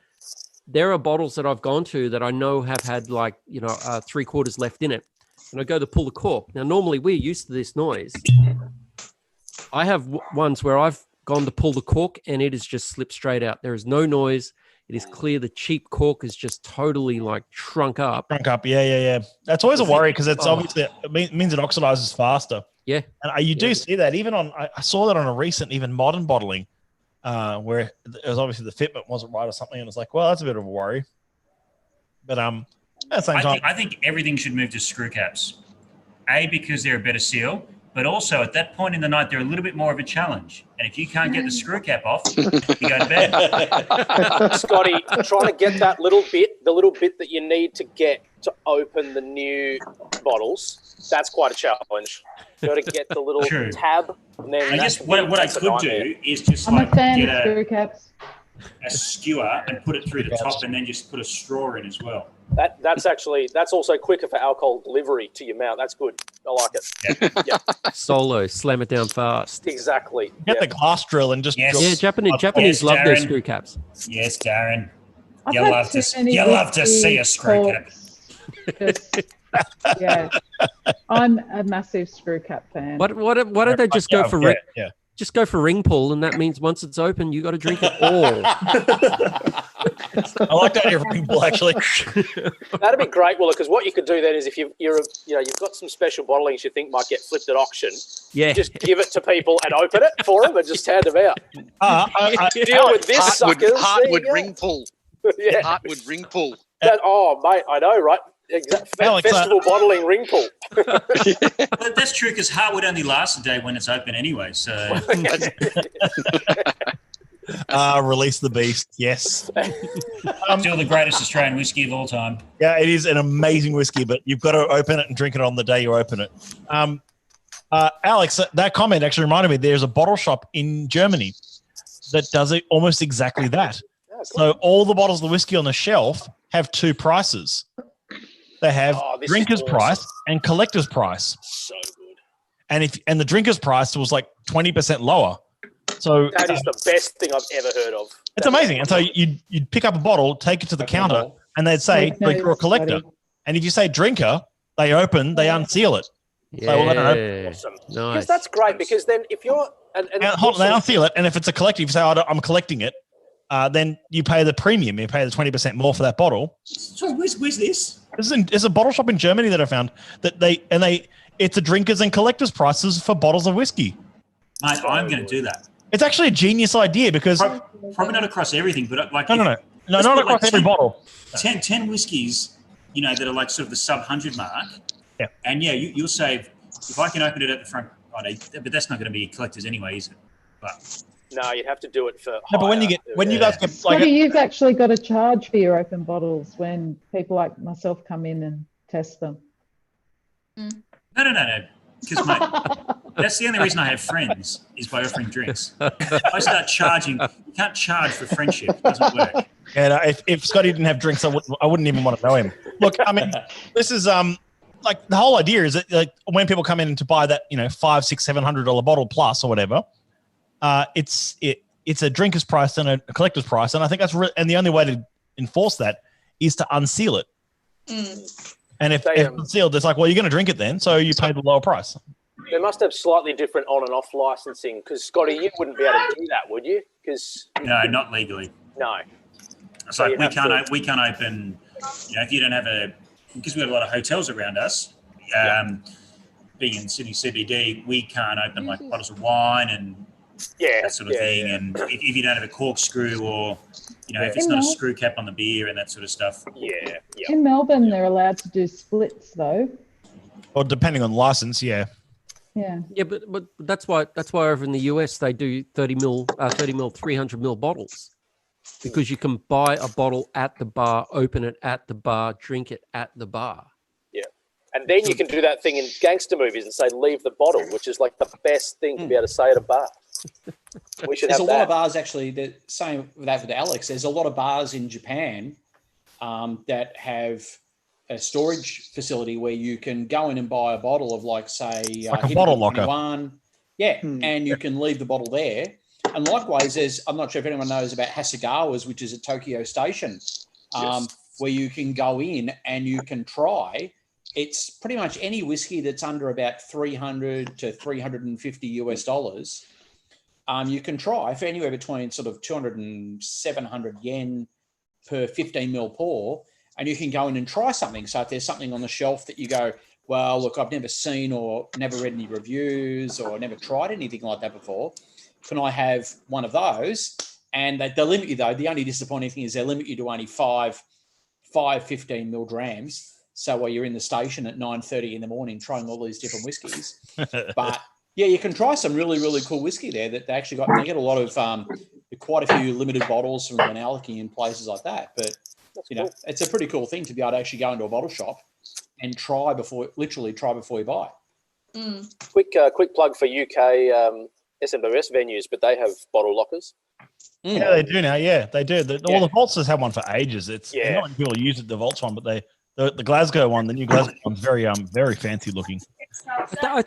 Speaker 5: there are bottles that I've gone to that I know have had 3/4 left in it. and I go to pull the cork. Now, normally we're used to this noise. I have ones where I've gone to pull the cork and it has just slipped straight out. There is no noise. It is clear the cheap cork is just totally like shrunk up.
Speaker 1: Yeah. That's always a worry because it's obviously it means it oxidizes faster.
Speaker 5: Yeah,
Speaker 1: and you do see that even on. I saw that on a recent even modern bottling, where it was obviously the fitment wasn't right or something, and it's like, well, that's a bit of a worry. But at the same time,
Speaker 7: I think everything should move to screw caps. A, because they're a better seal, but also at that point in the night they're a little bit more of a challenge. And if you can't get the screw cap off, you go to bed.
Speaker 6: Scotty, trying to get that little bit, the little bit that you need to get to open the new bottles, that's quite a challenge. You got to get the little tab. And then
Speaker 7: I guess what I could do is just
Speaker 8: I'm
Speaker 7: like
Speaker 8: a fan
Speaker 7: get
Speaker 8: of screw caps.
Speaker 7: a skewer and put it through the top, and then just put a straw in as well.
Speaker 6: That's also quicker for alcohol delivery to your mouth. That's good. I like it. Yeah.
Speaker 5: Solo, slam it down fast.
Speaker 6: Exactly.
Speaker 1: Get the glass drill and just drill.
Speaker 5: Yeah, Japanese love their screw caps.
Speaker 7: Yes, Darren.
Speaker 8: I've
Speaker 7: You
Speaker 8: had
Speaker 7: love
Speaker 8: too
Speaker 7: to
Speaker 8: many
Speaker 7: you love to
Speaker 8: whiskey
Speaker 7: see a screw cap.
Speaker 8: corks. Yeah, I'm a massive screw cap fan.
Speaker 5: Why don't they just go for just go for ring pull, and that means once it's open, you got to drink it all.
Speaker 1: I like that ring pull actually.
Speaker 6: That'd be great, Willa, because what you could do then is if you've got some special bottlings you think might get flipped at auction, just give it to people and open it for them and just hand them out. Deal with this, suckers.
Speaker 4: Heartwood ring pull.
Speaker 6: Yeah.
Speaker 4: Heartwood ring pull.
Speaker 6: Mate, I know, right? Festival bottling ring pull.
Speaker 7: Well, that's true because Heartwood only lasts a day when it's open anyway. So
Speaker 1: release the beast. Yes.
Speaker 7: Still the greatest Australian whiskey of all time.
Speaker 1: Yeah, it is an amazing whiskey, but you've got to open it and drink it on the day you open it. Alex, that comment actually reminded me. There's a bottle shop in Germany that does it almost exactly that. So all the bottles of the whiskey on the shelf have two prices. They have drinker's price and collector's price.
Speaker 6: So good.
Speaker 1: And the drinker's price was like 20% lower. So
Speaker 6: that is the best thing I've ever heard of.
Speaker 1: It's amazing. And so you'd pick up a bottle, take it to the counter, and they'd say drinker or collector. And if you say drinker, they unseal it.
Speaker 5: Yeah,
Speaker 1: so, well,
Speaker 6: awesome.
Speaker 5: Nice.
Speaker 6: Because that's great. Because then if you're
Speaker 1: they unseal it, and if it's a collector, if you say I'm collecting it, then you pay the premium. You pay the 20% more for that bottle.
Speaker 7: Sorry, where's this?
Speaker 1: There's a bottle shop in Germany that I found that it's a drinkers and collectors prices for bottles of whiskey.
Speaker 7: Mate, I'm going to do that.
Speaker 1: It's actually a genius idea because
Speaker 7: probably not across everything, but like
Speaker 1: no, not across every bottle.
Speaker 7: 10 whiskeys, that are like sort of the sub 100 mark.
Speaker 1: Yeah,
Speaker 7: and you'll save if I can open it at the front. But that's not going to be collectors anyway, is it? But
Speaker 6: no, you'd have to do it for.
Speaker 1: No, but when you guys get
Speaker 8: like, you've actually got to charge for your open bottles when people like myself come in and test them.
Speaker 7: No. Because mate, that's the only reason I have friends is by offering drinks. I start charging. You can't charge for friendship. It doesn't work.
Speaker 1: Yeah, no, if Scotty didn't have drinks, I wouldn't even want to know him. Look, I mean, this is like the whole idea is that like when people come in to buy that $500, $600, $700 bottle plus or whatever, it's a drinker's price and a collector's price, and I think that's and the only way to enforce that is to unseal it. And if it's sealed, it's like, well, you're going to drink it then, so you pay the lower price.
Speaker 6: They must have slightly different on and off licensing because Scotty, you wouldn't be able to do that, would you?
Speaker 7: No, not legally.
Speaker 6: No.
Speaker 7: So we can't open. If you don't have because we have a lot of hotels around us. Being in Sydney CBD, we can't open like bottles of wine and that sort of thing. Yeah. And if you don't have a corkscrew or if it's not a screw cap on the beer and that sort of stuff.
Speaker 6: Yeah.
Speaker 8: In Melbourne, they're allowed to do splits though.
Speaker 1: Or depending on license, yeah.
Speaker 8: Yeah.
Speaker 5: Yeah, but that's why over in the US they do 30 mil, 300 mil bottles, because you can buy a bottle at the bar, open it at the bar, drink it at the bar.
Speaker 6: Yeah, and then you can do that thing in gangster movies and say leave the bottle, which is like the best thing to be able to say at a bar. We should
Speaker 2: There's
Speaker 6: have
Speaker 2: a lot of bars actually. The same with that with Alex. There's a lot of bars in Japan that have a storage facility where you can go in and buy a bottle of like say
Speaker 1: like a bottle locker.
Speaker 2: And you can leave the bottle there. And likewise, I'm not sure if anyone knows about Hasegawa's, which is at Tokyo Station, where you can go in and you can try it's pretty much any whiskey that's under about $300 to $350 you can try for anywhere between sort of 200 and 700 yen per 15 mil pour, and you can go in and try something. So if there's something on the shelf that you go, well, look, I've never seen or never read any reviews or never tried anything like that before, can I have one of those? And they'll limit you, though. The only disappointing thing is they'll limit you to only five 15 mil drams. So while you're in the station at 9:30 in the morning trying all these different whiskies. But yeah, you can try some really, really cool whiskey there that they actually got. They get a lot of quite a few limited bottles from Glenallachie and places like that. But you know, it's a pretty cool thing to be able to actually go into a bottle shop and try before you buy.
Speaker 6: Quick plug for UK SMWS venues, but they have bottle lockers.
Speaker 1: Yeah, they do now. Yeah, they do. All the Vaults have had one for ages. It's not many people use it, the Vaults one, but the Glasgow one, the new Glasgow one's very fancy looking.
Speaker 7: There are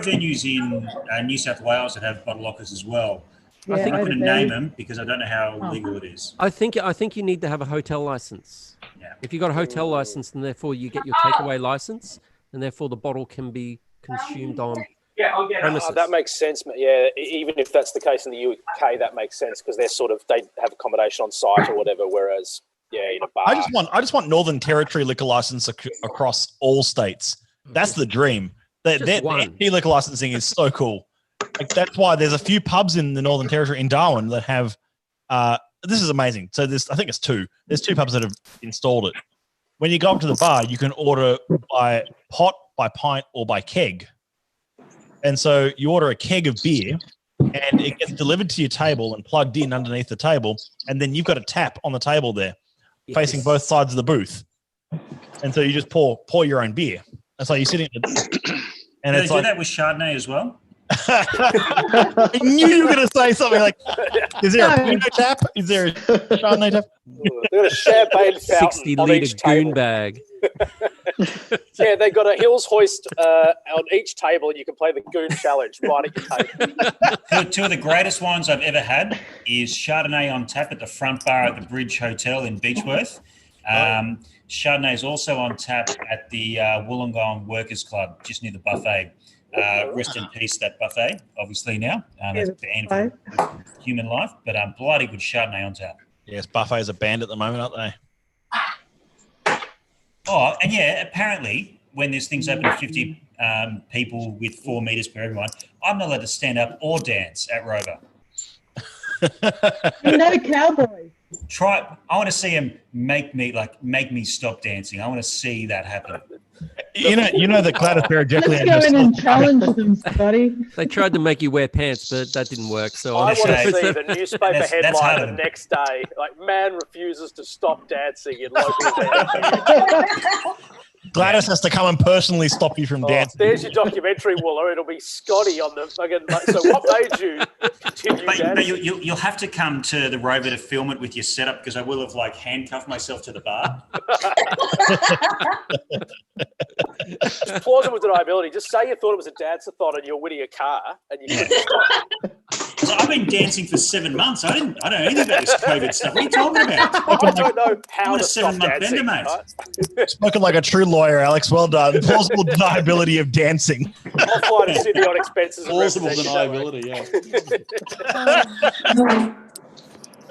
Speaker 7: venues in New South Wales that have bottle lockers as well.
Speaker 8: Yeah,
Speaker 7: I think I couldn't name them because I don't know how legal it is.
Speaker 5: I think you need to have a hotel license.
Speaker 7: Yeah.
Speaker 5: If you've got a hotel license, then therefore you get your takeaway license, and therefore the bottle can be consumed on premises.
Speaker 6: That makes sense. Yeah, even if that's the case in the UK, that makes sense because they have accommodation on site or whatever. Whereas, in a bar,
Speaker 1: I just want Northern Territory liquor license across all states. That's the dream. Their liquor licensing is so cool. Like, that's why there's a few pubs in the Northern Territory in Darwin that have. This is amazing. So I think it's two. There's two pubs that have installed it. When you go up to the bar, you can order by pot, by pint, or by keg. And so you order a keg of beer, and it gets delivered to your table and plugged in underneath the table, and then you've got a tap on the table there, facing both sides of the booth. And so you just pour your own beer. That's how you're sitting. And
Speaker 7: do they do that with Chardonnay as well?
Speaker 1: I knew you were going to say something like, is there a Pinot tap? Is there a Chardonnay tap?
Speaker 6: They've got a champagne fountain
Speaker 5: 60-litre goon bag.
Speaker 6: Yeah, they've got a Hills hoist on each table, and you can play the Goon Challenge right at your table.
Speaker 7: Two of the greatest wines I've ever had is Chardonnay on tap at the front bar at the Bridge Hotel in Beechworth. Chardonnay is also on tap at the Wollongong Workers Club, just near the buffet. Rest in peace, that buffet, obviously now. That's banned from human life, but bloody good Chardonnay on tap.
Speaker 1: Yes, buffets are banned at the moment, aren't they?
Speaker 7: Oh, and yeah, apparently when there's things open to 50 people with 4 meters per everyone, I'm not allowed to stand up or dance at Rover.
Speaker 8: No cowboy.
Speaker 7: I want to see him make me stop dancing. I want to see that happen.
Speaker 1: You know that Gladys Berejiklian.
Speaker 8: Let's go in and challenge them, buddy.
Speaker 5: They tried to make you wear pants, but that didn't work. So
Speaker 6: I want to see the newspaper headline the next day, like, man refuses to stop dancing in local venue.
Speaker 1: Gladys has to come and personally stop you from dancing.
Speaker 6: There's your documentary, Wooler. It'll be Scotty on the fucking. So what made you continue dancing?
Speaker 7: But you'll have to come to the Rover to film it with your setup because I will have handcuffed myself to the bar.
Speaker 6: It's plausible deniability. Just say you thought it was a dance-a-thon and you're winning a car, and you couldn't stop.
Speaker 7: So I've been dancing for 7 months. I don't know anything about this COVID stuff. What are you talking about?
Speaker 6: I don't know how
Speaker 7: I'm
Speaker 6: to
Speaker 7: a
Speaker 6: stop
Speaker 7: 7-month
Speaker 6: dancing,
Speaker 7: bender, mate.
Speaker 6: right?
Speaker 1: Spoken like a true lawyer, Alex. Well done. Plausible deniability of dancing.
Speaker 6: Offline and Sydney on expenses.
Speaker 2: Plausible deniability,
Speaker 1: yeah.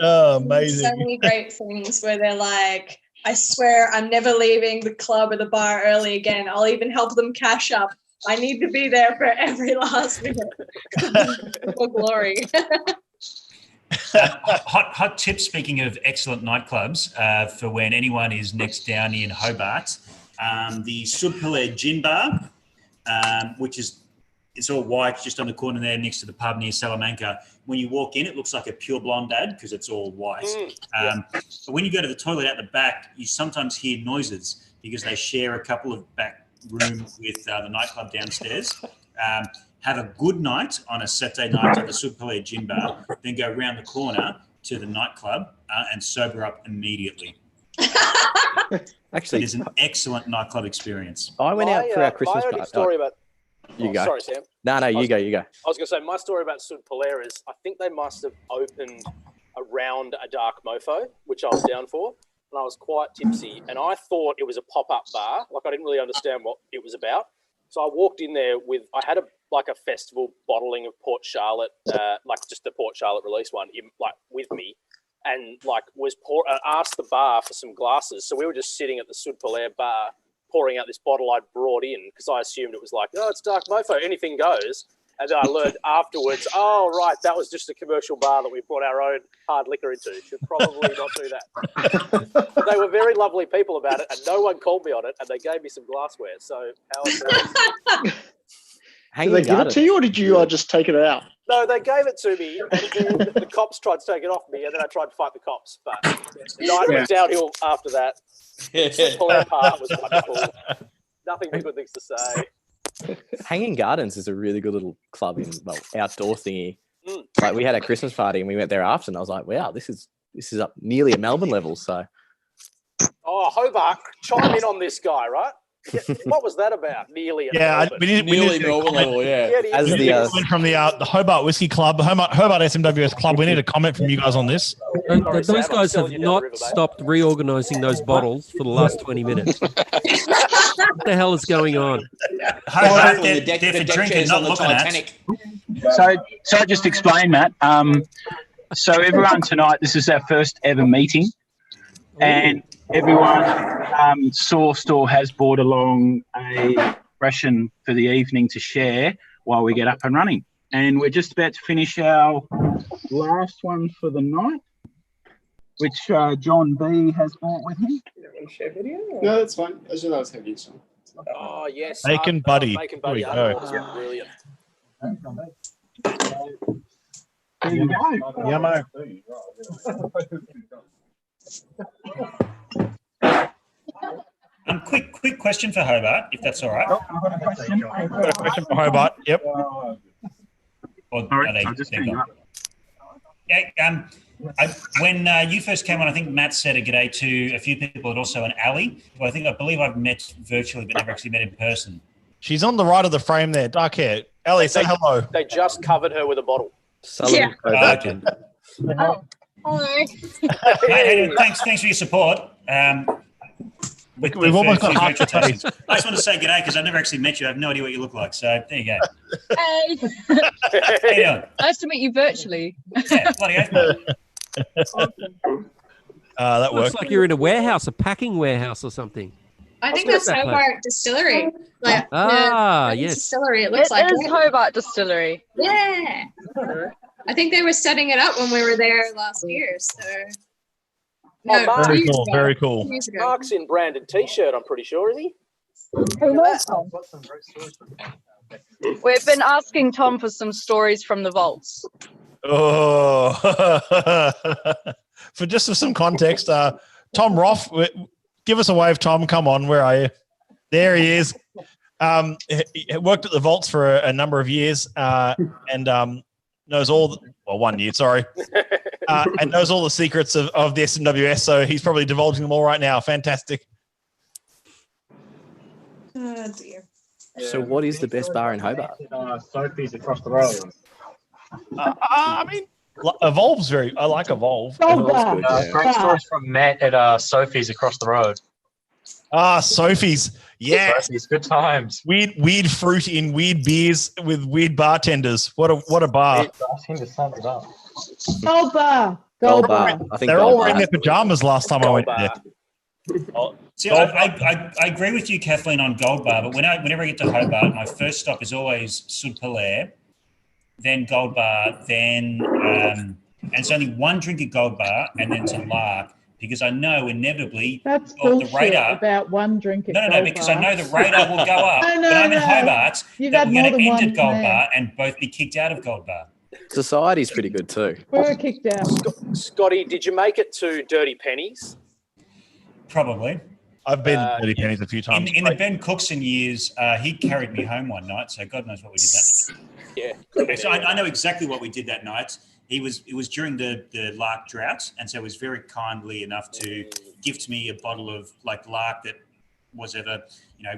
Speaker 1: Oh, amazing.
Speaker 9: So many great things where they're like, I swear I'm never leaving the club or the bar early again. I'll even help them cash up. I need to be there for every last minute for glory.
Speaker 7: Hot tip, speaking of excellent nightclubs, for when anyone is next down in Hobart, the Subpillet Gin Bar, which it's all white, just on the corner there next to the pub near Salamanca. When you walk in, it looks like a pure blonde ad because it's all white. But when you go to the toilet at the back, you sometimes hear noises because they share a couple of back rooms with the nightclub downstairs. Have a good night on a Saturday night at the Subpillet Gin Bar, then go round the corner to the nightclub and sober up immediately.
Speaker 10: Actually,
Speaker 7: it is an excellent nightclub experience.
Speaker 10: I went out for our Christmas
Speaker 6: party. Story about.
Speaker 10: You go.
Speaker 6: Sorry, Sam.
Speaker 10: No, you go.
Speaker 6: I was going to say, my story about Subpillet is I think they must have opened around a dark mofo, which I was down for. and I was quite tipsy, and I thought it was a pop-up bar. Like, I didn't really understand what it was about. So I walked in there I had a festival bottling of Port Charlotte, like just the Port Charlotte release one, with me, and asked the bar for some glasses. So we were just sitting at the Sud Polaire bar, pouring out this bottle I'd brought in because I assumed it was like, oh, it's Dark Mofo, anything goes. And then I learned afterwards, oh, right, that was just a commercial bar that we brought our own hard liquor into. Should probably not do that. But they were very lovely people about it, and no one called me on it, and they gave me some glassware. So how
Speaker 12: did they give it to you, or did you just take it out?
Speaker 6: No, they gave it to me, and then the cops tried to take it off me, and then I tried to fight the cops. But the night went downhill after that. The Polaire part was wonderful. Nothing but good things to say.
Speaker 10: Hanging Gardens is a really good little club outdoor thingy. Like, we had a Christmas party and we went there after, and I was like, wow, this is up nearly at Melbourne level. So,
Speaker 6: Hobart, chime in on this guy, right? Yeah, what was that about? Nearly at Melbourne.
Speaker 1: we need
Speaker 3: Melbourne level, yeah.
Speaker 1: As from the Hobart Whiskey Club, Hobart SMWS Club, we need a comment from you guys on this.
Speaker 5: Those guys have not stopped reorganising those bottles for the last 20 minutes. What the hell is going on?
Speaker 7: They're for drinking, not looking at.
Speaker 13: So just explain, Matt. So everyone tonight, this is our first ever meeting, and everyone sourced or has brought along a ration for the evening to share while we get up and running. And we're just about to finish our last one for the night, which John B has brought with him.
Speaker 12: You don't want to share video? No, that's fine. I just know it's heavy.
Speaker 6: Oh, yes.
Speaker 1: Bacon Buddy.
Speaker 6: Bacon Buddy.
Speaker 1: There we go.
Speaker 6: Brilliant.
Speaker 13: There you go.
Speaker 1: Yummo.
Speaker 7: Quick question for Hobart, if that's all right.
Speaker 13: I've got a question.
Speaker 1: Got a question for Hobart. Yep.
Speaker 7: When you first came on, I think Matt said a g'day to a few people, and also an Ali, who I believe I've met virtually, but never actually met in person.
Speaker 1: She's on the right of the frame there, dark hair. Ali, say hello.
Speaker 6: They just covered her with a bottle.
Speaker 11: Yeah.
Speaker 7: Okay.
Speaker 11: Hello.
Speaker 7: Hey, thanks for your support.
Speaker 1: We've almost got half the face.
Speaker 7: I just want to say g'day because I've never actually met you. I have no idea what you look like. So there you go.
Speaker 14: Hey.
Speaker 7: How you doing?
Speaker 14: Nice to meet you virtually.
Speaker 7: Yeah, bloody oath, mate.
Speaker 1: That works.
Speaker 5: Looks like you're in a warehouse, a packing warehouse or something.
Speaker 9: I think that's Hobart Distillery.
Speaker 5: Yes.
Speaker 9: Distillery, it looks like.
Speaker 14: It is Hobart Distillery.
Speaker 9: Yeah. I think they were setting it up when we were there last year. So. No,
Speaker 6: Mark.
Speaker 1: Very cool. Very cool.
Speaker 6: Mark's in branded T-shirt, I'm pretty sure, isn't he?
Speaker 14: We've been asking Tom for some stories from the vaults.
Speaker 1: Oh, for some context, Tom Roth, give us a wave, Tom. Come on, where are you? There he is. He worked at the vaults for a number of years, and knows all. 1 year, sorry, and knows all the secrets of the SMWS. So he's probably divulging them all right now. Fantastic.
Speaker 9: Oh dear.
Speaker 10: So what is the best bar in Hobart?
Speaker 15: Sophie's across the road.
Speaker 1: I mean, Evolve's I like Evolve.
Speaker 15: Great stories from Matt at Sophie's across the road.
Speaker 1: Sophie's. Yeah.
Speaker 15: Sophie's, good times.
Speaker 1: Weird fruit in weird beers with weird bartenders. What a bar.
Speaker 8: Gold bar.
Speaker 10: I think
Speaker 1: they're all wearing their pajamas last time I went there.
Speaker 7: See, I agree with you, Kathleen, on Gold Bar, but whenever I get to Hobart, my first stop is always Sud Polaire, then Gold Bar, then and it's only one drink at Gold Bar, and then to Lark, because I know inevitably
Speaker 8: the
Speaker 7: radar
Speaker 8: about one drink at
Speaker 7: No, because I know the radar will go up. But I'm in Hobart, that we're going to end at Gold Bar and both be kicked out of Gold Bar.
Speaker 10: Society's pretty good too.
Speaker 8: We were kicked out.
Speaker 6: Scotty, did you make it to Dirty Pennies?
Speaker 7: Probably.
Speaker 1: I've been to Dirty Pennies a few times.
Speaker 7: In the Ben Cookson years, he carried me home one night, so God knows what we did that night.
Speaker 6: Yeah.
Speaker 7: So I know exactly what we did that night. It was during the Lark drought, and so he was very kindly enough to gift me a bottle of Lark that was ever,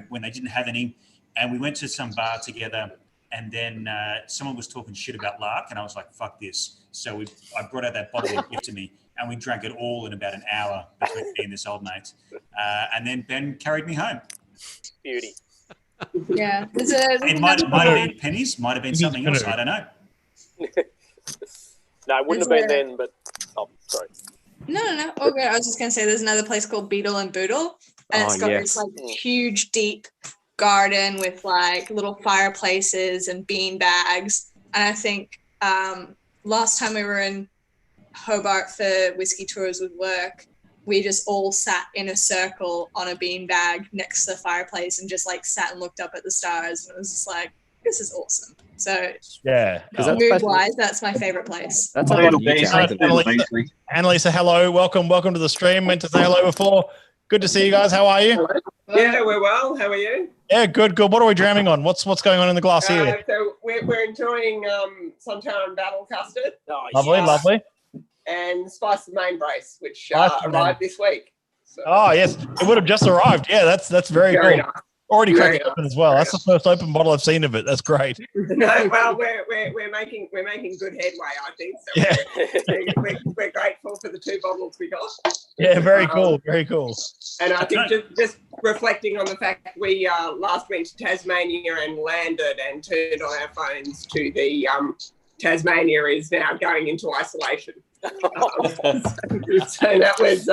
Speaker 7: when they didn't have any. And we went to some bar together, and then someone was talking shit about Lark, and I was like, fuck this. So I brought out that bottle and gifted me. and we drank it all in about an hour between me and this old mate. And then Ben carried me home.
Speaker 6: Beauty.
Speaker 9: Yeah.
Speaker 7: It might have been pennies, might have been something else. I don't know.
Speaker 6: No, it wouldn't have been then, but sorry.
Speaker 9: No. Okay, I was just gonna say there's another place called Beetle and Boodle, and it's got this like huge, deep garden with like little fireplaces and bean bags. And I think last time we were in Hobart for whiskey tours with work, we just all sat in a circle on a bean bag next to the fireplace and just like sat and looked up at the stars, and it was just like, this is awesome. So
Speaker 1: yeah,
Speaker 9: mood wise, that's my favorite place.
Speaker 10: That's
Speaker 1: Annalisa, hello, welcome to the stream. Meant to say hello before. Good to see you guys. How are you?
Speaker 16: Yeah, we're well. How are you?
Speaker 1: Yeah, good. What are we drowning on? What's going on in the glass here?
Speaker 16: So we're enjoying Sunshine Battle Custard.
Speaker 1: Lovely.
Speaker 16: And Spice of Main Brace, which arrived this week. So.
Speaker 1: Oh yes, it would have just arrived. Yeah, that's very cool.
Speaker 16: Nice.
Speaker 1: Already cracked open as well. That's the first open bottle I've seen of it. That's great.
Speaker 16: No, well, we're making good headway, I think. So we're grateful for the 2 bottles we got.
Speaker 1: Yeah, very cool.
Speaker 16: And I think just reflecting on the fact we last went to Tasmania and landed and turned on our phones to the Tasmania is now going into isolation. So that was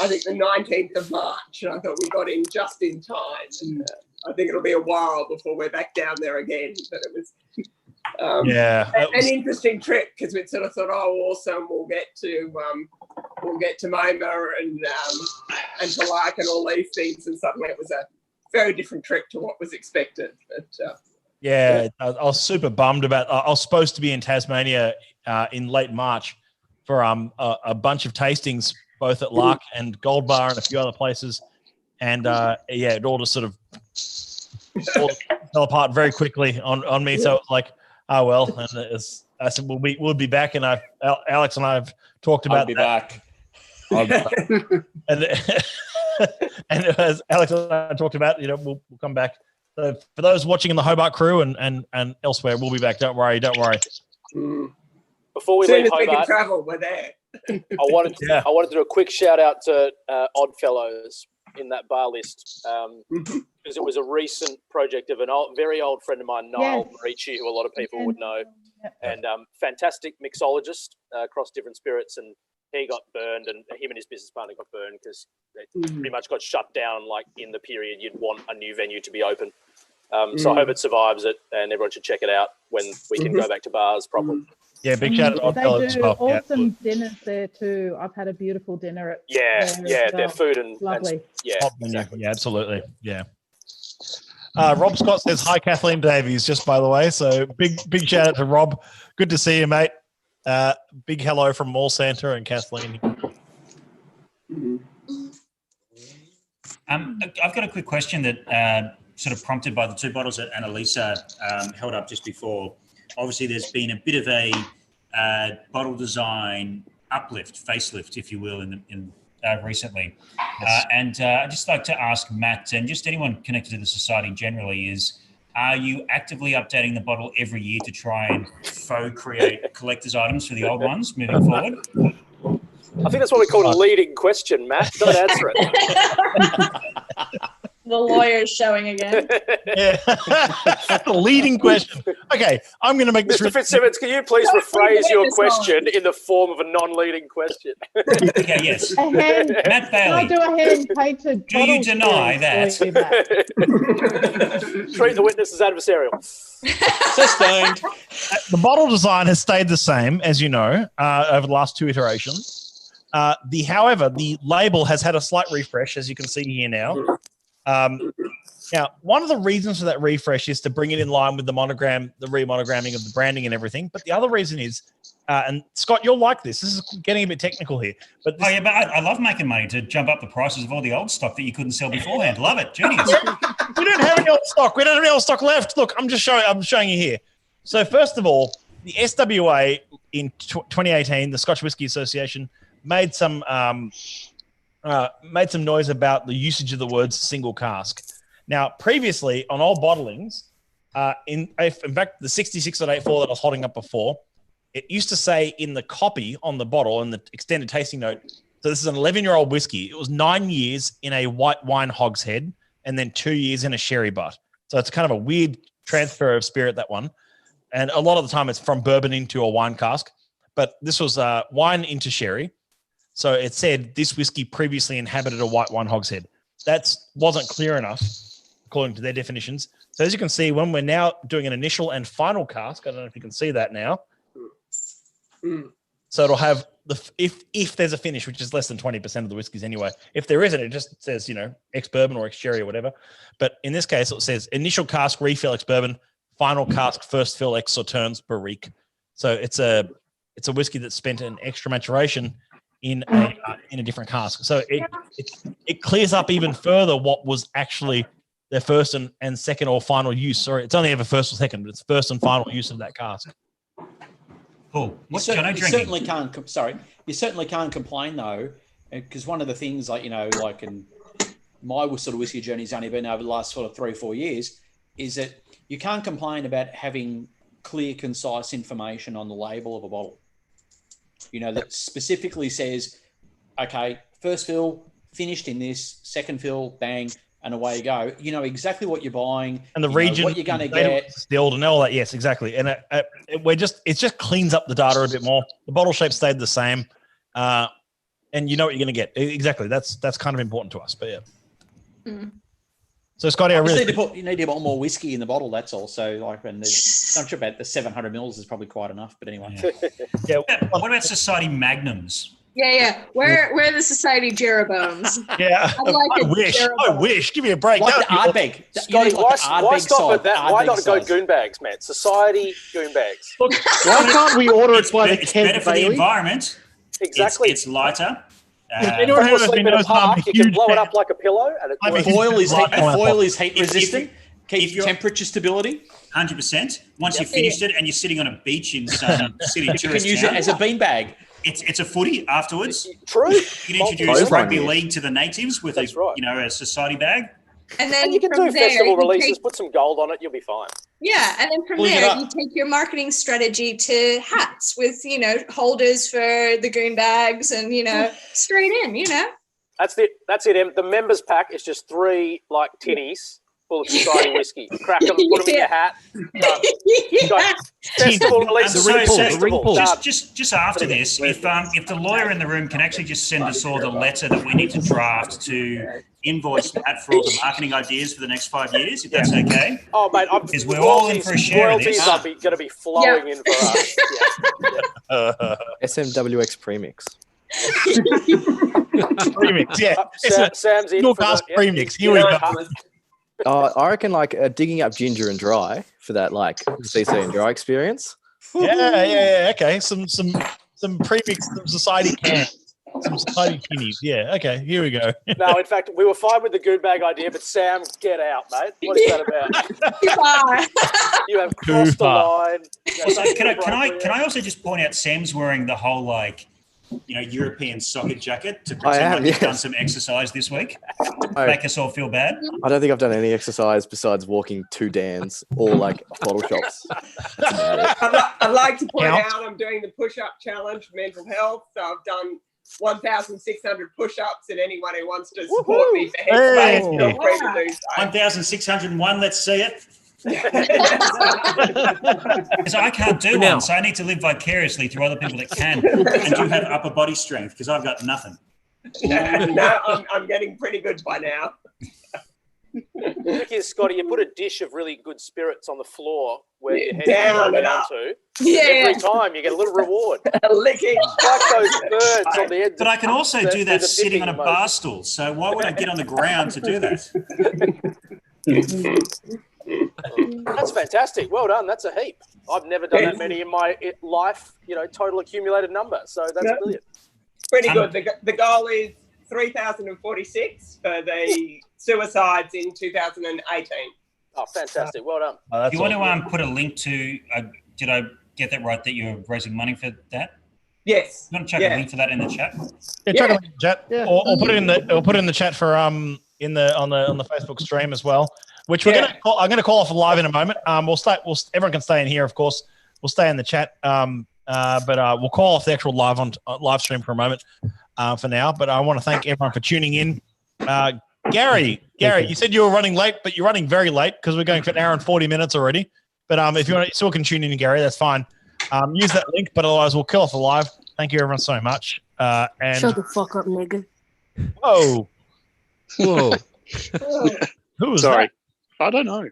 Speaker 16: I think the 19th of March, and I thought we got in just in time. And I think it'll be a while before we're back down there again. But it was an interesting trip because we sort of thought, oh, awesome, we'll get to MoMA and to like and all these things, and suddenly it was a very different trip to what was expected. But
Speaker 1: I was super bummed about. I was supposed to be in Tasmania in late March for a bunch of tastings, both at Lark and Gold Bar and a few other places, and it all just sort of fell apart very quickly on me. So it was like, oh well, and I said we'll be back, and Alex and I have talked about
Speaker 3: back.
Speaker 1: and as Alex and I talked about, we'll come back. So for those watching in the Hobart crew and elsewhere, we'll be back. Don't worry.
Speaker 6: Before we leave Hobart,
Speaker 16: we can travel, we're there.
Speaker 6: I wanted to do a quick shout out to Oddfellows in that bar list because it was a recent project of very old friend of mine, Niall Marici, who a lot of people would know, and fantastic mixologist across different spirits, and he got burned, and him and his business partner got burned because they pretty much got shut down like in the period you'd want a new venue to be open. So I hope it survives it, and everyone should check it out when we can go back to bars properly.
Speaker 1: Yeah, big shout out to
Speaker 8: They do awesome dinners there too. I've had a beautiful dinner at
Speaker 6: their food and
Speaker 8: lovely.
Speaker 6: Exactly.
Speaker 1: Yeah, absolutely. Yeah. Rob Scott says hi, Kathleen Davies, just by the way. So big shout out to Rob. Good to see you, mate. Big hello from Mall Santa and Kathleen.
Speaker 7: I've got a quick question that sort of prompted by the 2 bottles that Annalisa held up just before. Obviously, there's been a bit of a bottle design uplift, facelift, if you will, in recently.
Speaker 1: Yes.
Speaker 7: And I'd just like to ask Matt and just anyone connected to the society generally is, are you actively updating the bottle every year to try and create collector's items for the old ones moving forward?
Speaker 6: I think that's what we call a leading question, Matt. Don't answer it.
Speaker 9: The lawyer's showing again.
Speaker 1: Yeah. The leading question. Okay, I'm going to make this.
Speaker 6: Mr. Fitzsimmons, can you please rephrase your question in the form of a non-leading question?
Speaker 7: Okay, yes. Matt Bailey.
Speaker 8: I'll do a hand-painted.
Speaker 7: Do you deny that?
Speaker 6: Treat the witness as adversarial.
Speaker 1: Sustained. The bottle design has stayed the same, as you know, over the last 2 iterations. However, the label has had a slight refresh, as you can see here now. Now, one of the reasons for that refresh is to bring it in line with the monogram, the remonogramming of the branding and everything. But the other reason is, and Scott, you'll like this. This is getting a bit technical here. But
Speaker 7: but I love making money to jump up the prices of all the old stock that you couldn't sell beforehand. Love it, genius.
Speaker 1: We don't have any old stock. We don't have any old stock left. Look, I'm showing you here. So first of all, the SWA in 2018, the Scotch Whisky Association made some noise about the usage of the words single cask. Now, previously on all bottlings, in fact, the 66.84 that I was holding up before, it used to say in the copy on the bottle and the extended tasting note, so this is an 11-year-old whiskey. It was 9 years in a white wine hogshead and then 2 years in a sherry butt. So it's kind of a weird transfer of spirit, that one. And a lot of the time it's from bourbon into a wine cask. But this was wine into sherry. So it said this whiskey previously inhabited a white wine hogshead. That wasn't clear enough, according to their definitions. So as you can see, when we're now doing an initial and final cask, I don't know if you can see that now. So it'll have if there's a finish, which is less than 20% of the whiskeys anyway. If there isn't, it just says, ex-bourbon or ex-sherry or whatever. But in this case, it says initial cask, refill, ex-bourbon, final cask, first fill, ex-sauternes, barrique. So it's a whiskey that's spent an extra maturation in a different cask. So it clears up even further what was actually their first and second or final use. Sorry, it's only ever first or second, but it's first and final use of that cask.
Speaker 2: Cool. What's Jono drinking? You certainly can't complain though, because one of the things in my sort of whiskey journey's only been over the last sort of 3 or 4 years, is that you can't complain about having clear, concise information on the label of a bottle. That specifically says, okay, first fill, finished in this, second fill, bang, and away you go. You know exactly what you're buying
Speaker 1: and the region,
Speaker 2: what you're going to get,
Speaker 1: distilled, and all that. Yes, exactly. And it just cleans up the data a bit more. The bottle shape stayed the same, and you know what you're going to get. Exactly. That's kind of important to us. But yeah. Mm. So Scotty,
Speaker 2: you need to put more whiskey in the bottle. That's all. So I'm not sure about the 700 mils is probably quite enough. But anyway.
Speaker 7: Yeah. What about Society Magnums?
Speaker 9: Yeah. Where are the Society Jeroboams?
Speaker 1: Yeah. I wish. Give me a break.
Speaker 2: Like the Ardbeg.
Speaker 6: Scotty, why stop at that? Why not go goon bags, man? Society goon bags.
Speaker 12: Look, why can't we order it by the
Speaker 7: It's better for the environment.
Speaker 6: Exactly.
Speaker 7: It's lighter.
Speaker 6: Anyone who sleep in a park, you can blow it up like a pillow. And
Speaker 2: foil is heat resistant. Keeps temperature stability.
Speaker 7: 100%. Once you've finished it and you're sitting on a beach in some city tourist
Speaker 2: you can use it as a beanbag.
Speaker 7: It's a footy afterwards.
Speaker 6: True.
Speaker 7: You can introduce rugby league to the natives with a society bag.
Speaker 9: And then
Speaker 6: you can do festival releases, put some gold on it, you'll be fine.
Speaker 9: Yeah, and then from there you take your marketing strategy to hats with, holders for the goon bags and, straight in,
Speaker 6: That's it. The members pack is just 3 tinnies full of society whiskey. Crack them, put them in your hat. Festival releases.
Speaker 7: Just after this, if the lawyer in the room can actually just send us all the letter that we need to draft to invoice Matt for all the marketing ideas for the next 5 years, if that's okay.
Speaker 6: Oh, mate,
Speaker 7: because we're all in for a share of this.
Speaker 6: Royalties are going to be flowing in for us.
Speaker 10: SMWS premix.
Speaker 1: Premix, yeah.
Speaker 6: Sam's in
Speaker 1: for premix. Here we go.
Speaker 10: I reckon digging up ginger and dry for that CC and dry experience.
Speaker 1: Yeah. Okay, some premix, some society cans. Some society tinnies. Yeah, okay, here we go.
Speaker 6: No, in fact, we were fine with the goon bag idea, but Sam, get out, mate. What is that about? You have crossed the line.
Speaker 7: Also, can I also just point out Sam's wearing the whole European soccer jacket to pretend he's done some exercise this week. Make us all feel bad.
Speaker 10: I don't think I've done any exercise besides walking 2 Dans or bottle shops.
Speaker 16: I'd like to point out I'm doing the push-up challenge for mental health. So I've done 1,600 push-ups, and anyone who wants to support me for headspace, feel free to do so.
Speaker 7: 1,601, let's see it. Because I can't do one, so I need to live vicariously through other people that can and do have upper body strength, because I've got nothing.
Speaker 16: No, I'm getting pretty good by now.
Speaker 6: The trick is, Scotty, you put a dish of really good spirits on the floor where your head
Speaker 16: down
Speaker 6: to. Every time you get a little reward.
Speaker 16: Licking.
Speaker 6: Like those birds on the edge.
Speaker 7: But I can also do that sitting on a bar stool, so why would I get on the ground to do that?
Speaker 6: That's fantastic. Well done. That's a heap. I've never done that many in my life, total accumulated number. So that's brilliant.
Speaker 16: Pretty good. The goal is 3,046 for the suicides in 2018.
Speaker 6: Oh, fantastic. Well done.
Speaker 7: Do you want to put a link to, did I get that right, that you're raising money for that?
Speaker 16: Yes.
Speaker 7: You want to chuck a link for that in the chat?
Speaker 1: Yeah, chuck a link in the chat. Yeah. Or put it in the chat for on the Facebook stream as well. Which I'm going to call off live in a moment. Everyone can stay in here, of course. We'll stay in the chat. But we'll call off the actual live stream for a moment for now. But I want to thank everyone for tuning in. Gary, you said you were running late, but you're running very late because we're going for an hour and 40 minutes already. But if you still can tune in, Gary, that's fine. Use that link, but otherwise we'll kill off the live. Thank you, everyone, so much. And
Speaker 17: shut the fuck up, nigga.
Speaker 1: Whoa.
Speaker 5: Who
Speaker 1: was
Speaker 4: Sorry.
Speaker 1: that?
Speaker 4: I don't know.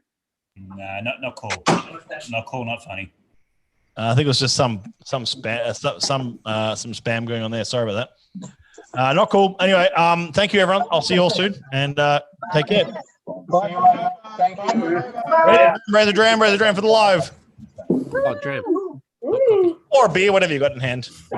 Speaker 7: Nah, not cool. Not cool, not funny.
Speaker 1: I think it was just some spam, some spam going on there. Sorry about that. Not cool. Anyway, thank you, everyone. I'll see you all soon, and take care.
Speaker 12: Thank you.
Speaker 1: Raise a dram for the live.
Speaker 5: Oh, dram.
Speaker 1: Or a beer, whatever you got in hand.